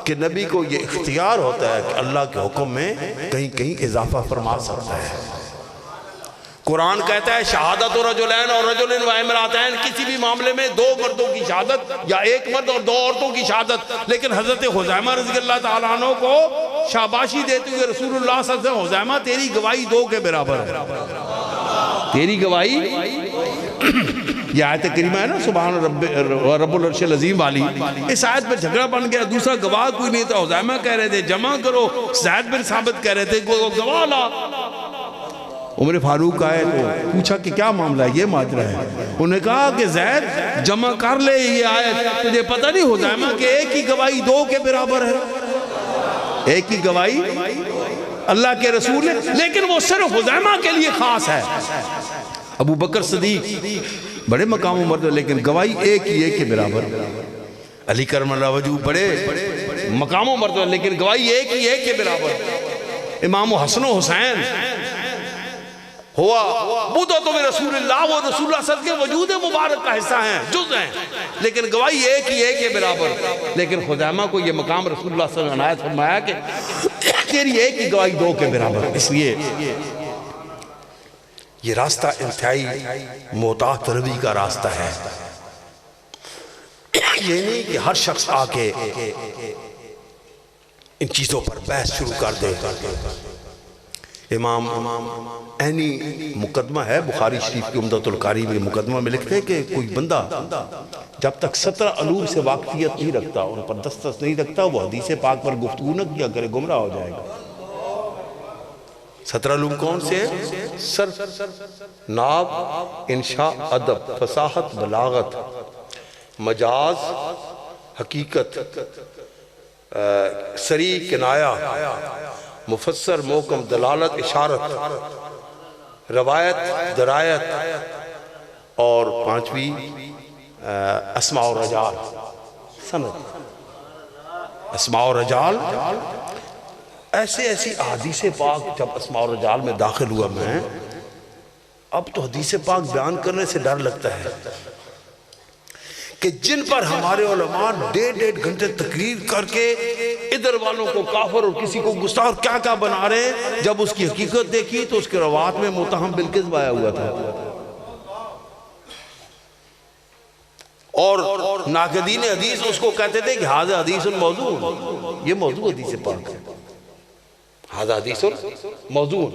کہ نبی کو یہ اختیار ہوتا ہے کہ اللہ کے حکم میں کہیں کہیں اضافہ فرما سکتا ہے۔ قرآن کہتا ہے شہادت رجلین اور رجلین و امراتین، کسی بھی معاملے میں دو مردوں کی شہادت یا ایک مرد اور دو عورتوں کی شہادت، لیکن حضرت خزیمہ رضی اللہ تعالیٰ عنہ کو شاباشی دیتے ہوئے رسول اللہ صلی اللہ علیہ وسلم، خزیمہ تیری گواہی دو کے برابر ہے، تیری گواہی یہ آیت کریمہ ہے نا سبحان رب العرش العظیم والی، اس آیت پہ جھگڑا بن گیا، دوسرا گواہ کوئی نہیں تھا، حذیمہ کہہ رہے تھے جمع کرو، زید بن ثابت کہہ رہے تھے گواہ لا۔ عمر فاروق آئے تو پوچھا کہ کیا معاملہ ہے، یہ ماجرا ہے؟ انہوں نے کہا کہ زید جمع کر لے یہ آیت، تجھے پتہ نہیں حذیمہ کہ ایک ہی گواہی دو کے برابر ہے، ایک ہی گواہی اللہ کے رسول ہے، لیکن وہ صرف حذیمہ کے لیے خاص ہے۔ ابو بکر صدیق بڑے مقام و مرتبہ لیکن گواہی ایک ہی ایک کے برابر، علی کرم اللہ وجہہ بڑے مقام و مرتبہ لیکن گواہی ایک ہی ایک کے برابر۔ امام حسن و حسین ہوا بدعۃ من رسول اللہ، وہ رسول اللہ صلی اللہ علیہ وسلم کے وجود مبارک کا حصہ ہیں، جز ہیں، لیکن گواہی ایک ہی ایک کے برابر۔ لیکن خزیمہ کو یہ مقام رسول اللہ صلی اللہ علیہ وسلم نے عنایت فرمایا کہ تیری ایک ہی گواہی دو کے برابر۔ اس لیے یہ راستہ انتہائی محتاط روی کا راستہ ہے، یہ نہیں کہ ہر شخص آ کے ان چیزوں پر بحث شروع کر دے۔ امام عینی مقدمہ ہے بخاری شریف کی عمدۃ القاری میں، مقدمہ میں لکھتے ہیں کہ کوئی بندہ جب تک 17 علوم سے واقفیت نہیں رکھتا، ان پر دسترس نہیں رکھتا، وہ حدیث پاک پر گفتگو نہ کیا کرے، گمراہ ہو جائے گا۔ 17 علوم کون سے ہیں؟ صرف، نحو، انشاء، ادب، فصاحت، بلاغت، مجاز، حقیقت، صریح، کنایہ، مفسر، محکم، دلالت، اشارت، روایت، درایت، اور پانچویں اسماء و رجال، سند۔ اسماء و رجال ایسی حدیث پاک جب اسماء و رجال میں داخل ہوا میں، اب تو حدیث پاک بیان کرنے سے ڈر لگتا ہے کہ جن پر ہمارے علماء 1.5 گھنٹے تقریر کر کے ادھر والوں کو کافر اور کسی کو گستاخ کیا کیا بنا رہے ہیں، جب اس کی حقیقت دیکھی تو اس کے روایات میں متہم بالکذب آیا ہوا تھا۔ اور ناقدین حدیث اس کو کہتے تھے کہ ھذا حدیث موضوع، یہ موضوع حدیث پاک ہے، ھذا حدیث موضوع۔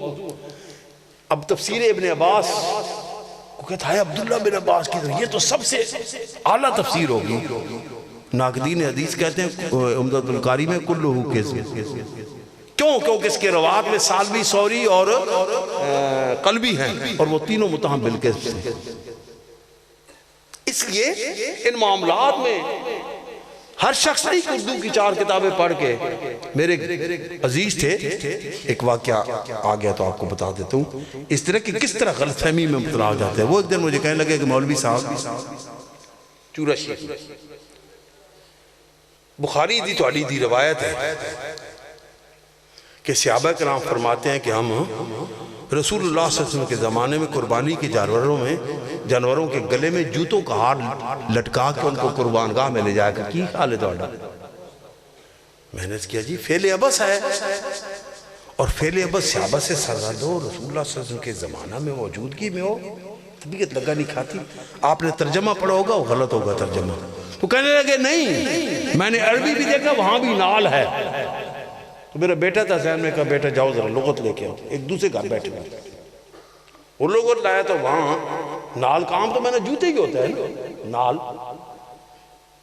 اب تفسیر ابن عباس وہ کہتا ہے عبداللہ بن عباس کی طرح، یہ تو سب سے اعلیٰ تفسیر ہوگی۔ ناقدین حدیث کہتے ہیں عمدۃ القاری میں کلہ کذب، کیوں؟ کیونکہ اس کے روایات میں سالبی، سوری اور قلبی ہیں، اور وہ تینوں متہم بالکذب تھے۔ اس لیے ان معاملات میں ہر شخص نہیں اردو کی 4 کتابیں پڑھ کے، میرے عزیز تھے، ایک واقعہ آ گیا تو آپ کو بتا دیتا ہوں اس طرح کہ کس طرح غلط فہمی میں مبتلا ہو جاتے ہیں۔ وہ ایک دن مجھے کہنے لگے کہ مولوی صاحب چورا شریف بخاری دی تو علی دی روایت ہے کہ صحابہ کرام فرماتے ہیں کہ ہم رسول اللہ صلی اللہ علیہ وسلم کے زمانے میں قربانی کے جانوروں کے گلے میں جوتوں کا ہار لٹکا کے ان کو قربان گاہ میں لے جایا کر کی خیال ہے توڑا۔ میں نے کیا جی فعل عبس ہے، اور فعل عبس صحابہ سے سرزد ہو، رسول اللہ صلی اللہ علیہ وسلم کے زمانہ میں موجودگی میں ہو، طبیعت لگا نہیں کھاتی۔ آپ نے ترجمہ پڑھا ہوگا، وہ غلط ہوگا ترجمہ۔ وہ کہنے لگے نہیں، میں نے عربی بھی دیکھا، وہاں بھی نال ہے۔ تو میرا بیٹا تھا ذہن میں کہا بیٹا جاؤ ذرا لغت لے کے آؤ، ایک دوسرے گھر بیٹھے گا، وہ لغت لایا تو وہاں نال کا عام تو میں نے جوتے ہی ہوتا ہے نال،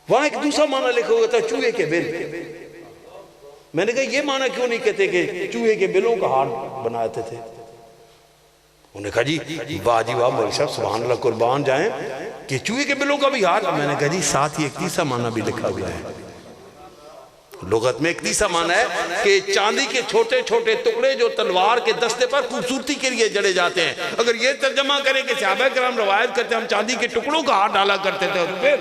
وہاں ایک دوسرا معنی لکھا ہوا تھا چوہے کے بل۔ میں نے کہا یہ معنی کیوں نہیں کہتے کہ چوہے کے بلوں کا ہار بناتے تھے؟ انہوں نے کہا جی واہ جی واہ مولوی صاحب سبحان اللہ قربان جائیں کہ چوہے کے بلوں کا بھی ہار۔ میں نے کہا جی ساتھ ہی ایک تیسرا معنی بھی لکھا ہوا ہے، لغت میں ایک تیسرا معنی ہے کہ چاندی کے چھوٹے چھوٹے ٹکڑے جو تلوار کے دستے پر خوبصورتی کے لیے جڑے جاتے ہیں۔ اگر یہ ترجمہ کریں کہ صحابہ کرام روایت کرتے ہیں ہم چاندی کے ٹکڑوں کا ہار ڈالا کرتے تھے، اور پھر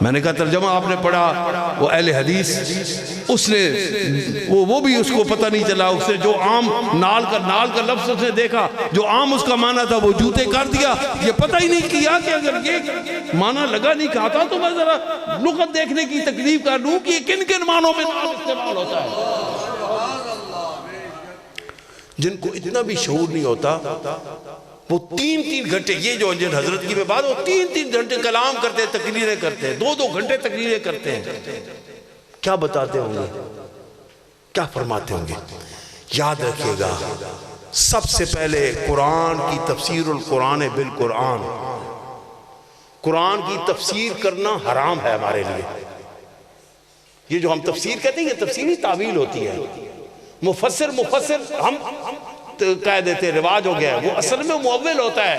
میں نے کہا ترجمہ آپ نے پڑھا، وہ اہل حدیث اس نے وہ بھی اس کو پتہ نہیں چلا، اس نے جو عام نال کا لفظ اس نے دیکھا، جو عام اس کا معنی تھا وہ جوتے کر دیا۔ یہ پتہ ہی نہیں کیا کہ اگر یہ معنی لگا نہیں کھاتا تو میں ذرا لغت دیکھنے کی تکلیف کر لوں کہ یہ کن کن معنوں میں نال استعمال ہوتا ہے۔ جن کو اتنا بھی شعور نہیں ہوتا وہ 3 گھنٹے، یہ جو انجن حضرت کی میں بات، وہ 3 گھنٹے کلام کرتے ہیں، تقریریں کرتے ہیں، 2 گھنٹے تقریریں کرتے ہیں۔ کیا بتاتے ہوں گے، کیا فرماتے ہوں گے؟ یاد رکھیے گا سب سے پہلے قرآن کی تفسیر القرآن بالقرآن، قرآن کی تفسیر کرنا حرام ہے ہمارے لیے۔ یہ جو ہم تفسیر کہتے ہیں یہ تفسیری تعویل ہوتی ہے، مفسر ہم کہہ دیتے رواج ہو گیا ہے، وہ اصل میں مؤول ہوتا ہے۔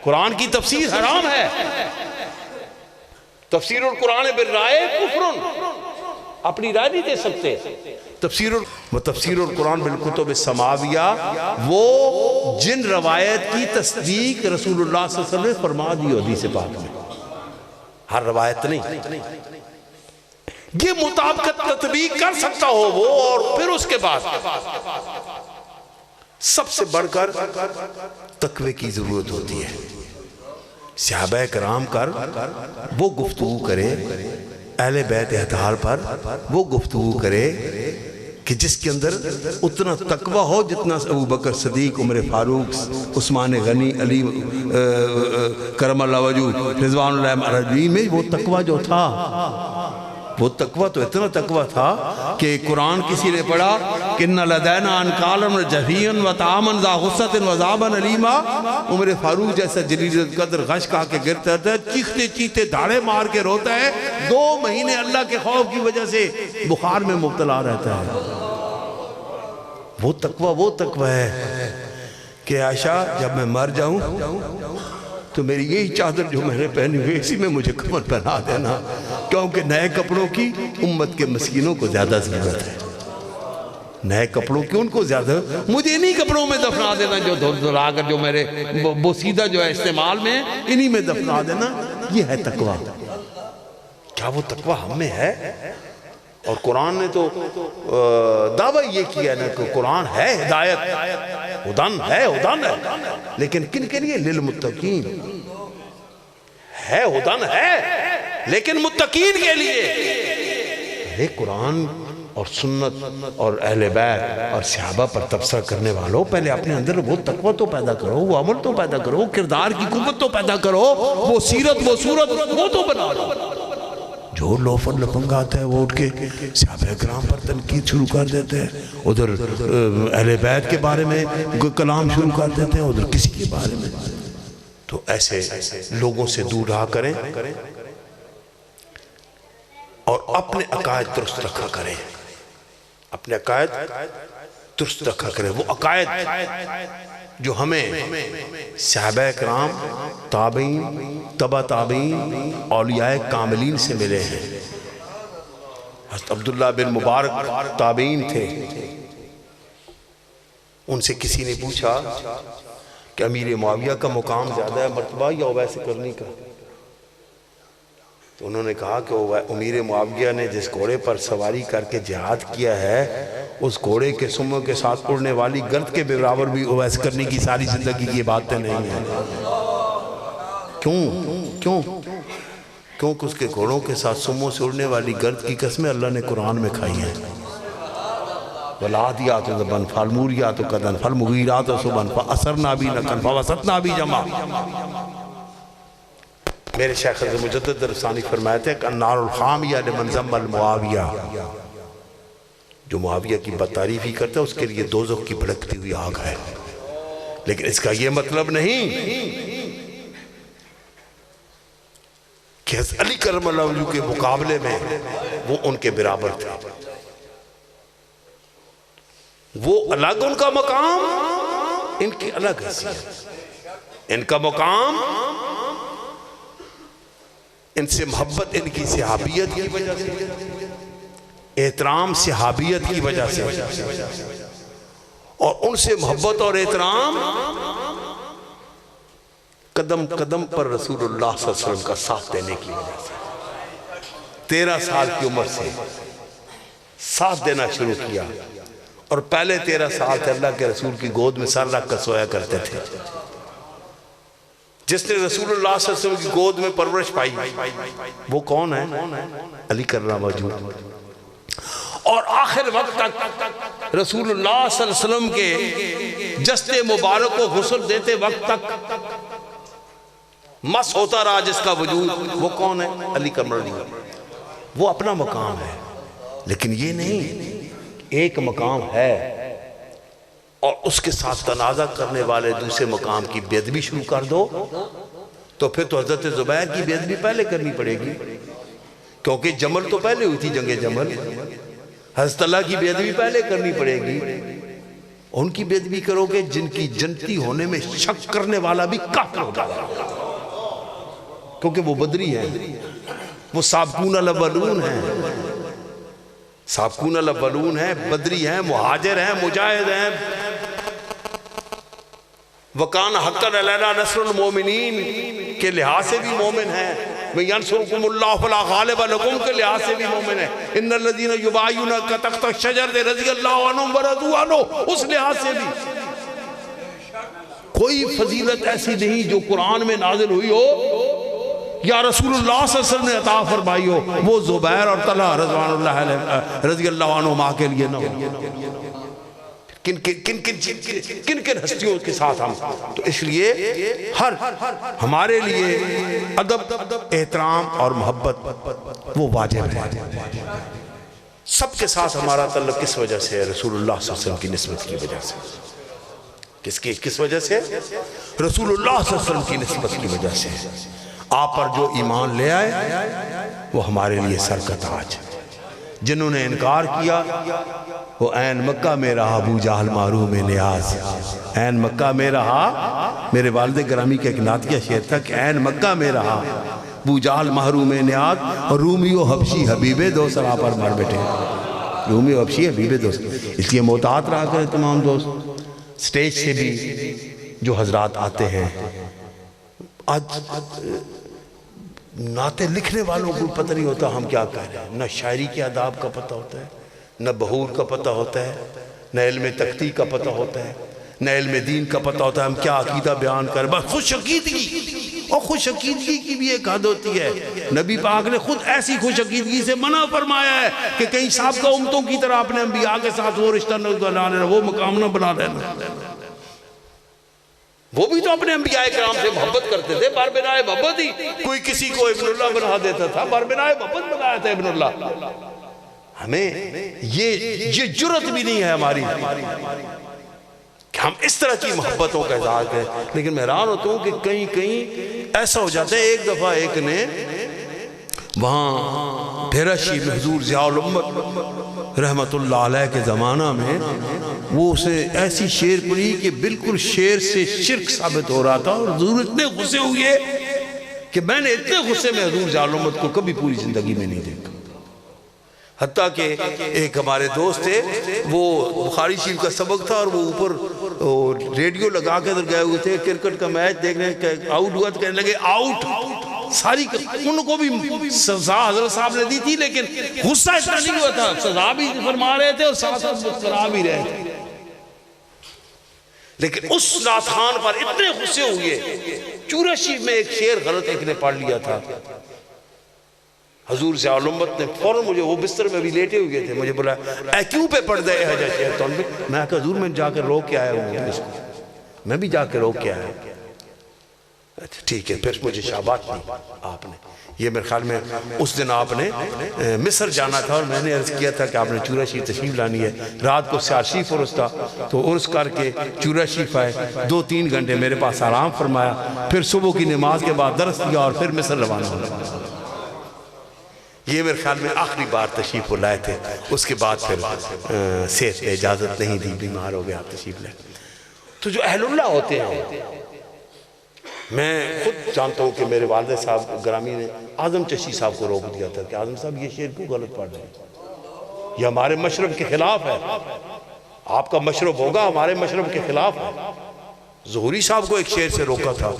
قرآن کی تفسیر حرام ہے، تفسیر القرآن بالرائے کفر، اپنی رائے نہیں دے سکتے۔ تفسیر القرآن بالکتب السماویہ، وہ جن روایت کی تصدیق رسول اللہ صلی اللہ علیہ وسلم نے فرما دی حدیث پاک میں، ہر روایت نہیں، یہ مطابقت تطبیق کر سکتا ہو وہ، اور پھر اس کے بعد سب سے بڑھ کر تقوی کی ضرورت ہوتی ہے۔ صحابہ کرام کر وہ گفتگو کرے، اہل بیت اطہار پر وہ گفتگو کرے کہ جس کے اندر اتنا تقوی ہو جتنا ابو بکر صدیق، عمر فاروق، عثمان غنی، علی کرم اللہ وجہ، رضوان اللہ علیہ میں وہ تقوی جو تھا، وہ تقوی تو اتنا تقوی تھا کہ قرآن کسی نے پڑھا کہ اِنَّ لَدَيْنَا أَنْكَالًا وَجَحِيًّا وَطَعَامًا ذَا غُصَّةٍ وَعَذَابًا أَلِيمًا۔ عمر فاروق جیسا جلیل القدر غش کھا کے گرتا ہے، چیختے چیختے دھاڑے مار کے روتا ہے، 2 مہینے اللہ کے خوف کی وجہ سے بخار میں مبتلا رہتا ہے۔ وہ تقوی ہے کہ عائشہ جب میں مر جاؤں تو میری یہی چادر جو میں نے پہنی ہوئی اسی میں مجھے کفن پہنا دینا، کیونکہ نئے کپڑوں کی امت کے مسکینوں کو زیادہ ضرورت ہے، نئے کپڑوں کی ان کو زیادہ، مجھے انہی کپڑوں میں دفنا دینا جو دھلا کر جو میرے بوسیدہ جو ہے استعمال میں، انہی میں دفنا دینا۔ یہ ہے تقوی۔ کیا وہ تقوی ہم میں ہے؟ اور قرآن نے تو دعویٰ یہ کیا نا کہ قرآن ہے ہدایت، ہدن ہے، لیکن کن کے لیے؟ للمتقین ہے، ہدن ہے لیکن متقین کے لیے۔ قرآن اور سنت اور اہل بیت اور صحابہ پر تبصرہ کرنے والوں، پہلے اپنے اندر وہ تقوی تو پیدا کرو، وہ عمل تو پیدا کرو، کردار کی قوت تو پیدا کرو، وہ سیرت وہ صورت وہ تو بنا لو۔ جو لوفر لپنگ آتا ہے وہ اٹھ کے صحابہ کرام پر تنقید شروع کر دیتے ہیں، ادھر اہل بیت کے بارے میں کلام شروع کر دیتے ہیں، ادھر کسی کے بارے میں۔ تو ایسے لوگوں سے دور رہا کریں اور اپنے عقائد درست رکھا کریں، اپنے عقائد درست رکھا کریں۔ وہ عقائد جو ہمیں صحابہ کرام، تابعین، تبع تابعین، اولیاء کاملین سے ملے ہیں۔ حضرت عبداللہ بن مبارک تابعین تھے، ان سے کسی نے پوچھا کہ امیر معاویہ کا مقام زیادہ ہے مرتبہ یا ویسے کرنی کا؟ تو انہوں نے کہا کہ امیر معاویہ نے جس گھوڑے پر سواری کر کے جہاد کیا ہے، اس گھوڑے کے سموں کے ساتھ اڑنے والی گرد کے برابر بھی اویس کرنے کی ساری زندگی کی باتیں نہیں ہیں۔ کیونکہ اس کے گھوڑوں کے ساتھ سموں سے اڑنے والی گرد کی قسمیں اللہ نے قرآن میں کھائی ہیں۔ وَالْعَادِيَاتُ ضَبْحًا فَالْمُورِيَاتُ قَدْحًا فَالْمُغِيرَاتُ صُبْحًا فَأَثَرْنَ بِهِ نَقْعًا فَوَسَطْنَ بِهِ جَمْعًا۔ میرے شیخ حضرت مجدد رسانی فرماتے ہیں کہ النار الخامیہ لمن ذم المعاویہ، جو معاویہ کی بدتعریفی کرتا ہے اس کے لیے دوزخ کی بھڑکتی ہوئی آگ ہے، لیکن اس کا یہ مطلب نہیں کہ حضرت علی کرم اللہ وجہ کے مقابلے میں وہ ان کے برابر تھے، وہ الگ ان کا مقام، ان کی الگ حیثیت، ان کا مقام ان سے محبت ان کی صحابیت کی وجہ سے، احترام صحابیت کی وجہ سے، اور ان سے محبت اور احترام قدم قدم پر رسول اللہ صلی اللہ علیہ وسلم کا ساتھ دینے کی وجہ سے 13 سال کی عمر سے ساتھ دینا شروع کیا، اور پہلے 13 سال تھے اللہ کے رسول کی گود میں سر رکھ کر سویا کرتے تھے۔ جس نے رسول اللہ صلی اللہ علیہ وسلم کی گود میں پرورش پائی وہ کون ہے؟ علی کرم وجہ۔ اور آخر وقت تک رسول اللہ صلی اللہ علیہ وسلم کے جسد مبارک کو غسل دیتے وقت تک مس ہوتا رہا جس کا وجود، وہ کون ہے؟ علی کرم وجہ۔ وہ اپنا مقام ہے، لیکن یہ نہیں ایک مقام ہے اور اس کے ساتھ تنازع کرنے والے دوسرے مقام کی بے ادبی شروع کر دو تو پھر تو حضرت زبیر کی بے ادبی پہلے کرنی پڑے گی، کیونکہ جمل تو پہلے ہوئی تھی، جنگ جمل۔ حضرت اللہ کی بے ادبی پہلے کرنی پڑے گی۔ ان کی بے ادبی کرو گے جن کی جنتی ہونے میں شک کرنے والا بھی کافر ہو جائے گا، کیونکہ وہ بدری ہیں، وہ سابقون الاولون ہیں، سابقون الاولون ہیں، بدری ہیں، مہاجر ہیں، مجاہد ہیں۔ وَقَانَ حَقًّا عَلَيْنَا نَصْرُ الْمُؤْمِنِينَ کے لحاظ سے بھی مومن ہیں، وَيَنْصُرْكُمُ اللَّهُ فَلَا غَالِبَ لَكُمْ کے لحاظ سے بھی مومن ہیں، إِنَّ الَّذِينَ يُبَايِعُونَكَ تَحْتَ الشَّجَرَةِ رَضِيَ اللَّهُ عَنْهُمْ وَرَضُوا عَنْهُ، اس لحاظ سے بھی کوئی فضیلت ایسی نہیں جو قرآن میں نازل ہوئی ہو یا رسول اللہ صلی اللہ علیہ وسلم نے عطا فرمائی ہو، وہ زبیر اور طلحہ رضوان اللہ علیہ رضی اللہ عنہما کے لیے نہ ہو۔ کن کن ہستیوں کے ساتھ ہم، تو اس لیے ہر ہمارے لیے ادب، احترام اور محبت وہ واجب ہے۔ سب کے ساتھ ہمارا تعلق کس وجہ سے ہے؟ رسول اللہ صلی اللہ علیہ وسلم کی نسبت کی وجہ سے۔ کس وجہ سے؟ رسول اللہ صلی اللہ علیہ وسلم کی نسبت کی وجہ سے۔ آپ پر جو ایمان لے آئے وہ ہمارے لیے سر کا تاج۔ جنہوں نے انکار کیا وہ عین مکہ میں رہا ابو جہل محروم نیاز، عین مکہ میں رہا۔ میرے والد گرامی کا ایک نعتیہ شعر تھا کہ عین مکہ میں رہا ابو جہل محروم نیاز، اور رومی و حبشی حبیب دوست سرا پر مار بیٹھے۔ رومی و حبشی حبیب دوست، اس لیے محتاط رہا کرے تمام دوست۔ سٹیج سے بھی جو حضرات آتے ہیں، آج نعتیں لکھنے والوں کو پتہ نہیں ہوتا ہم کیا کہہ رہے ہیں، نہ شاعری کے آداب کا پتہ ہوتا ہے، نہ بہور کا پتہ ہوتا ہے، نہ علم تقطیع کا پتہ ہوتا ہے، نہ علم دین کا پتہ ہوتا ہے، ہم کیا عقیدہ بیان کر بس خوش عقیدگی۔ اور خوش عقیدگی کی بھی ایک حد ہوتی ہے، نبی پاک نے خود ایسی خوش عقیدگی سے منع فرمایا ہے کہ کہیں سابقہ امتوں کی طرح اپنے انبیاء کے ساتھ وہ رشتہ نہ بنا لینا، وہ مقام نہ بنا لینا۔ وہ بھی تو اپنے انبیاء کرام سے محبت کرتے تھے، بار بنائے محبت ہی کوئی کسی کو ابن اللہ بنا دیتا تھا، بار بنائے محبت بنایا تھا ابن اللہ۔ ہمیں یہ جرت بھی نہیں ہے ہماری کہ ہم اس طرح کی محبتوں کا اظہار کریں، لیکن میں حیران ہوتا ہوں کہ کہیں ایسا ہو جاتا ہے۔ ایک دفعہ ایک نے وہاں بھیرشی میں حضور ضیاء الامت رحمت اللہ علیہ کے زمانہ میں وہ اسے ایسی شعر پڑھی کہ بالکل شعر سے شرک ثابت ہو رہا تھا، اور حضور اتنے غصے ہوئے کہ میں نے اتنے غصے میں حضور ضیاء الامت کو کبھی پوری زندگی میں نہیں دیکھا۔ حتیٰ کہ ایک ہمارے دوست تھے، وہ بخاری شریف کا سبق تھا اور وہ اوپر ریڈیو لگا کے ادھر گئے ہوئے تھے، کرکٹ کا میچ دیکھنے، آؤٹ ہوا تو کہنے لگے آؤٹ۔ ساری ان کو بھی سزا حضرت صاحب نے دی تھی، لیکن غصہ اتنا نہیں ہوا تھا، سزا بھی فرما رہے تھے اور ساتھ ساتھ مسکرا بھی رہے تھے۔ لیکن اس نعت خان پر اتنے غصے ہوئے، چورہ شریف میں ایک شعر غلط ایک نے پڑھ لیا تھا۔ حضور ضیاء الامت نے فوراً مجھے، وہ بستر میں بھی لیٹے ہوئے تھے، مجھے بولا اے کیوں پہ پڑھ دے حجا شیطان میں؟ میں کہا حضور میں جا کے روک کے آیا ہوں اس کو، میں بھی جا کے روک کے آیا ہوں۔ ٹھیک ہے، پھر مجھے شاباش دی آپ نے۔ یہ میرے خیال میں اس دن آپ نے مصر جانا تھا اور میں نے عرض کیا تھا کہ آپ نے چورہ شریف تشریف لانی ہے۔ رات کو سیار شریف عرس تھا تو عرس کر کے چورہ شریف آئے، 2-3 گھنٹے میرے پاس آرام فرمایا، پھر صبح کی نماز کے بعد درس دیا اور پھر مصر روانہ ہوا۔ یہ میرے خیال میں آخری بار تشریف لائے تھے، اس کے بعد پھر صحت نے اجازت نہیں دی، بیمار ہو گیا آپ تشریف لائے۔ تو جو اہل اللہ ہوتے ہیں، میں خود جانتا ہوں کہ میرے والد صاحب گرامی نے اعظم چشتی صاحب کو روک دیا تھا کہ اعظم صاحب یہ شعر کیوں غلط پڑھ رہے ہیں، یہ ہمارے مشرب کے خلاف ہے، آپ کا مشرب ہوگا ہمارے مشرب کے خلاف ہے۔ ظہوری صاحب کو ایک شعر سے روکا تھا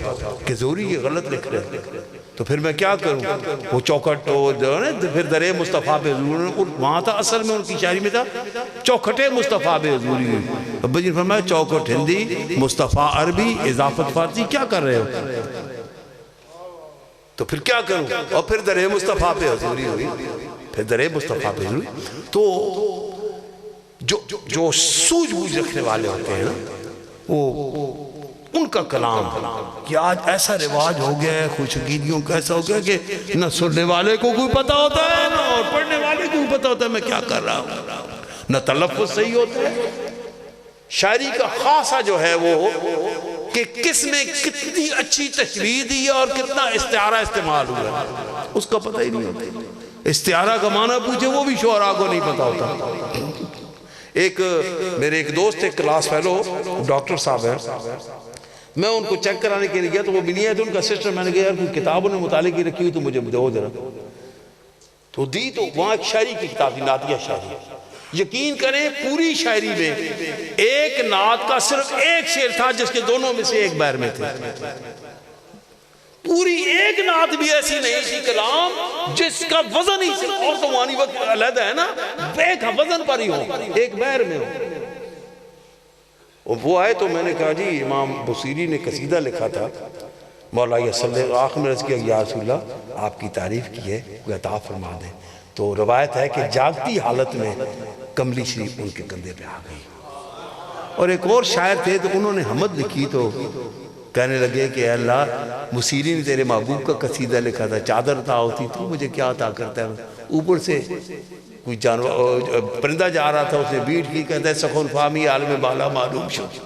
کہ ظہوری یہ غلط لکھ رہے ہیں، تو پھر میں کیا کروں؟ وہ چوکھٹ پھر درے مصطفیٰ پہ حضور، وہاں تھا اصل میں ان کی شاعری میں تھا چوکھٹے مصطفیٰ پہ حضوری۔ ابا جی نے فرمایا چوکھٹ ہندی، مصطفیٰ عربی، اضافت فارسی، کیا کر رہے ہو؟ تو پھر کیا کروں؟ اور پھر درے مصطفیٰ پہ حضوری ہوئی، پھر درے مصطفیٰ پہ حضوری۔ تو جو سوجھ بوجھ رکھنے والے ہوتے ہیں نا، وہ ان کا کلام کہ آج ایسا رواج ہو گیا ہے، خوش عقیدیوں کا ایسا ہو گیا کہ نہ سننے والے کو کوئی پتہ ہوتا ہے نہ اور پڑھنے والے کو کوئی پتہ ہوتا ہے میں کیا کر رہا ہوں، نہ تلفظ صحیح ہوتا ہے، شاعری کا خاصہ جو ہے وہ کہ کس نے کتنی اچھی تشبیہ دی ہے اور کتنا استعارہ استعمال ہوا ہے اس کا پتہ ہی نہیں ہوتا. استعارہ کا معنی پوچھے وہ بھی شعراء کو نہیں پتا ہوتا. میرے ایک دوست ایک کلاس فیلو ڈاکٹر صاحب ہے, میں ان کو چیک کرانے کے لیے گیا تو وہ بھی نہیں ہے, تو ان کا سسٹر میں نے کہا یار کوئی کتاب انہیں مطالعے کی رکھی ہوئی تو مجھے دو ذرا, تو دی تو وہاں ایک شاعری کی کتاب تھی, نعتیہ شاعری. یقین کریں پوری شاعری میں ایک نعت کا صرف ایک شعر تھا جس کے دونوں میں سے ایک بیر میں تھے. پوری ایک نعت بھی ایسی نہیں تھی کلام جس کا وزن ہی صرف, اور تو معنی وقت علیحدہ ہے نا, ایک وزن پر ہی ہو, ایک بیر میں ہو. وہ آئے تو میں نے کہا جی امام بصیری نے قصیدہ لکھا تھا مولا صلی اللہ آخر میں رض کیا یا رسول اللہ آپ کی تعریف کی ہے کوئی عطا فرما دیں. تو روایت ہے کہ جاگتی حالت میں کملی شریف ان کے کندھے پہ آ گئی. اور ایک اور شاعر تھے تو انہوں نے حمد لکھی تو کہنے لگے کہ اے اللہ بصیری نے تیرے محبوب کا قصیدہ لکھا تھا, چادر عطا ہوتی تو مجھے کیا عطا کرتا ہے. اوپر سے کوئی جانور پرندہ جا رہا تھا, اس نے بیٹ کی, کہتا ہے سخن فامی عالم بالا معلوم شد.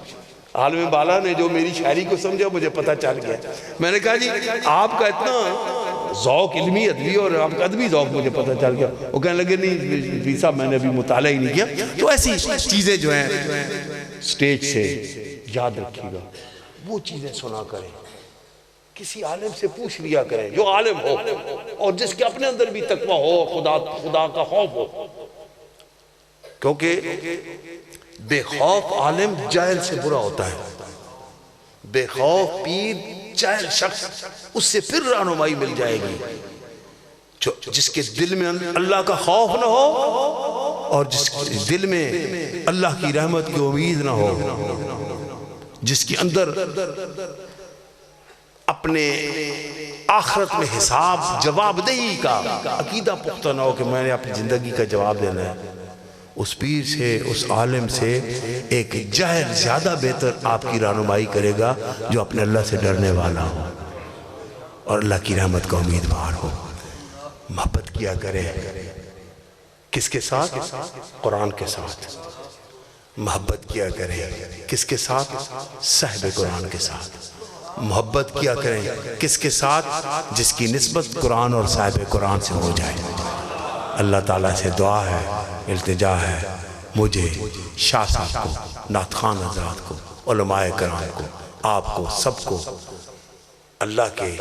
عالم بالا نے جو میری شاعری کو سمجھا مجھے پتہ چل گیا. میں نے کہا جی آپ کا اتنا ذوق علمی ادبی اور آپ کا ادبی ذوق مجھے پتہ چل گیا. وہ کہنے لگے نہیں پیر صاحب میں نے ابھی مطالعہ ہی نہیں کیا. تو ایسی چیزیں جو ہیں سٹیج سے یاد رکھیے گا, وہ چیزیں سنا کریں, کسی عالم سے پوچھ لیا کریں جو عالم ہو اور جس کے اپنے اندر بھی تقویٰ ہو, خدا کا خوف ہو. کیونکہ بے خوف عالم جاہل سے برا ہوتا ہے, بے خوف پیر جاہل شخص اس سے پھر رہنمائی مل جائے گی. جس کے دل میں اللہ کا خوف نہ ہو اور جس کے دل میں اللہ کی رحمت کی امید نہ ہو, جس کے اندر اپنے آخرت میں حساب جواب دہی کا عقیدہ پختہ نہ ہو کہ میں نے اپنی زندگی کا جواب دینا ہے, اس پیر سے اس عالم سے ایک جاہل زیادہ بہتر آپ کی رہنمائی کرے گا جو اپنے اللہ سے ڈرنے والا ہو اور اللہ کی رحمت کا امیدوار ہو. محبت کیا کرے کس کے ساتھ؟ قرآن کے ساتھ. محبت کیا کرے کس کے ساتھ؟ صاحب قرآن کے ساتھ. محبت کیا کریں کس کے ساتھ؟ جس کی نسبت قرآن اور صاحب قرآن سے ہو جائے. اللہ تعالیٰ سے دعا ہے, التجا ہے, مجھے شاہ صاحب کو, نعت خوان حضرات کو, علماء کرام کو, آپ کو, سب کو اللہ کے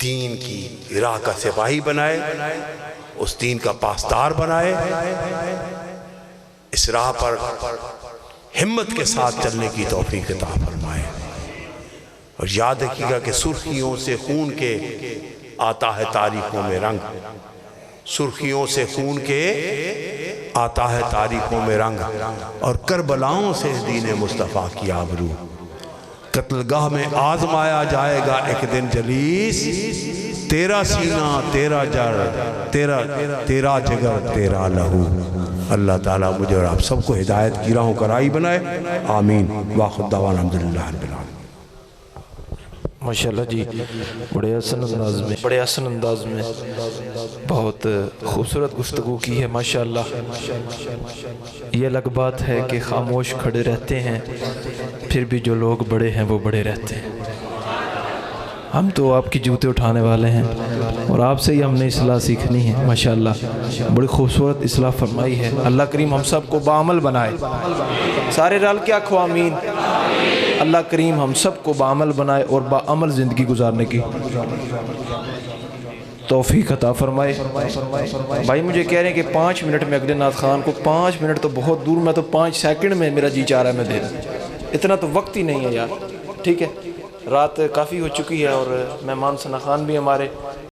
دین کی راہ کا سپاہی بنائے, اس دین کا پاسدار بنائے, اس راہ پر ہمت کے ساتھ چلنے کی توفیق عطا فرمائے. اور یاد رکھیے گا کہ سرخیوں سے خون کے آتا ہے تاریخوں میں رنگ, سرخیوں سے خون کے آتا ہے تاریخوں میں رنگ, اور کربلاؤں سے دین مصطفیٰ کی آبرو. قتل گاہ میں آزمایا جائے گا ایک دن جلیس, تیرا سینہ تیرا جر تیرا جگر تیرا لہو. اللہ تعالیٰ مجھے اور آپ سب کو ہدایت کی راہوں کا راہی بنائے, آمین. واخر دعوانا الحمدللہ رب العالمین. ماشاءاللہ جی, بڑے حسن انداز میں بہت خوبصورت گفتگو کی ہے ماشاءاللہ. یہ الگ بات ہے کہ خاموش کھڑے رہتے ہیں, پھر بھی جو لوگ بڑے ہیں وہ بڑے رہتے ہیں. ہم تو آپ کی جوتے اٹھانے والے ہیں اور آپ سے ہی ہم نے اصلاح سیکھنی ہے ماشاءاللہ. بڑی خوبصورت اصلاح فرمائی ہے. اللہ کریم ہم سب کو بعمل بنائے, سارے رل کے آکھو آمین. اللہ کریم ہم سب کو بعمل بنائے اور بعمل زندگی گزارنے کی توفیق عطا فرمائے. بھائی مجھے کہہ رہے ہیں کہ 5 منٹ میں اگلے نعت خان کو, 5 منٹ تو بہت دور, میں تو 5 سیکنڈ میں میرا جی چاہ رہا ہے میں دے دوں, اتنا تو وقت ہی نہیں ہے یار. ٹھیک ہے, رات کافی ہو چکی ہے اور مہمان ثنا خان بھی ہمارے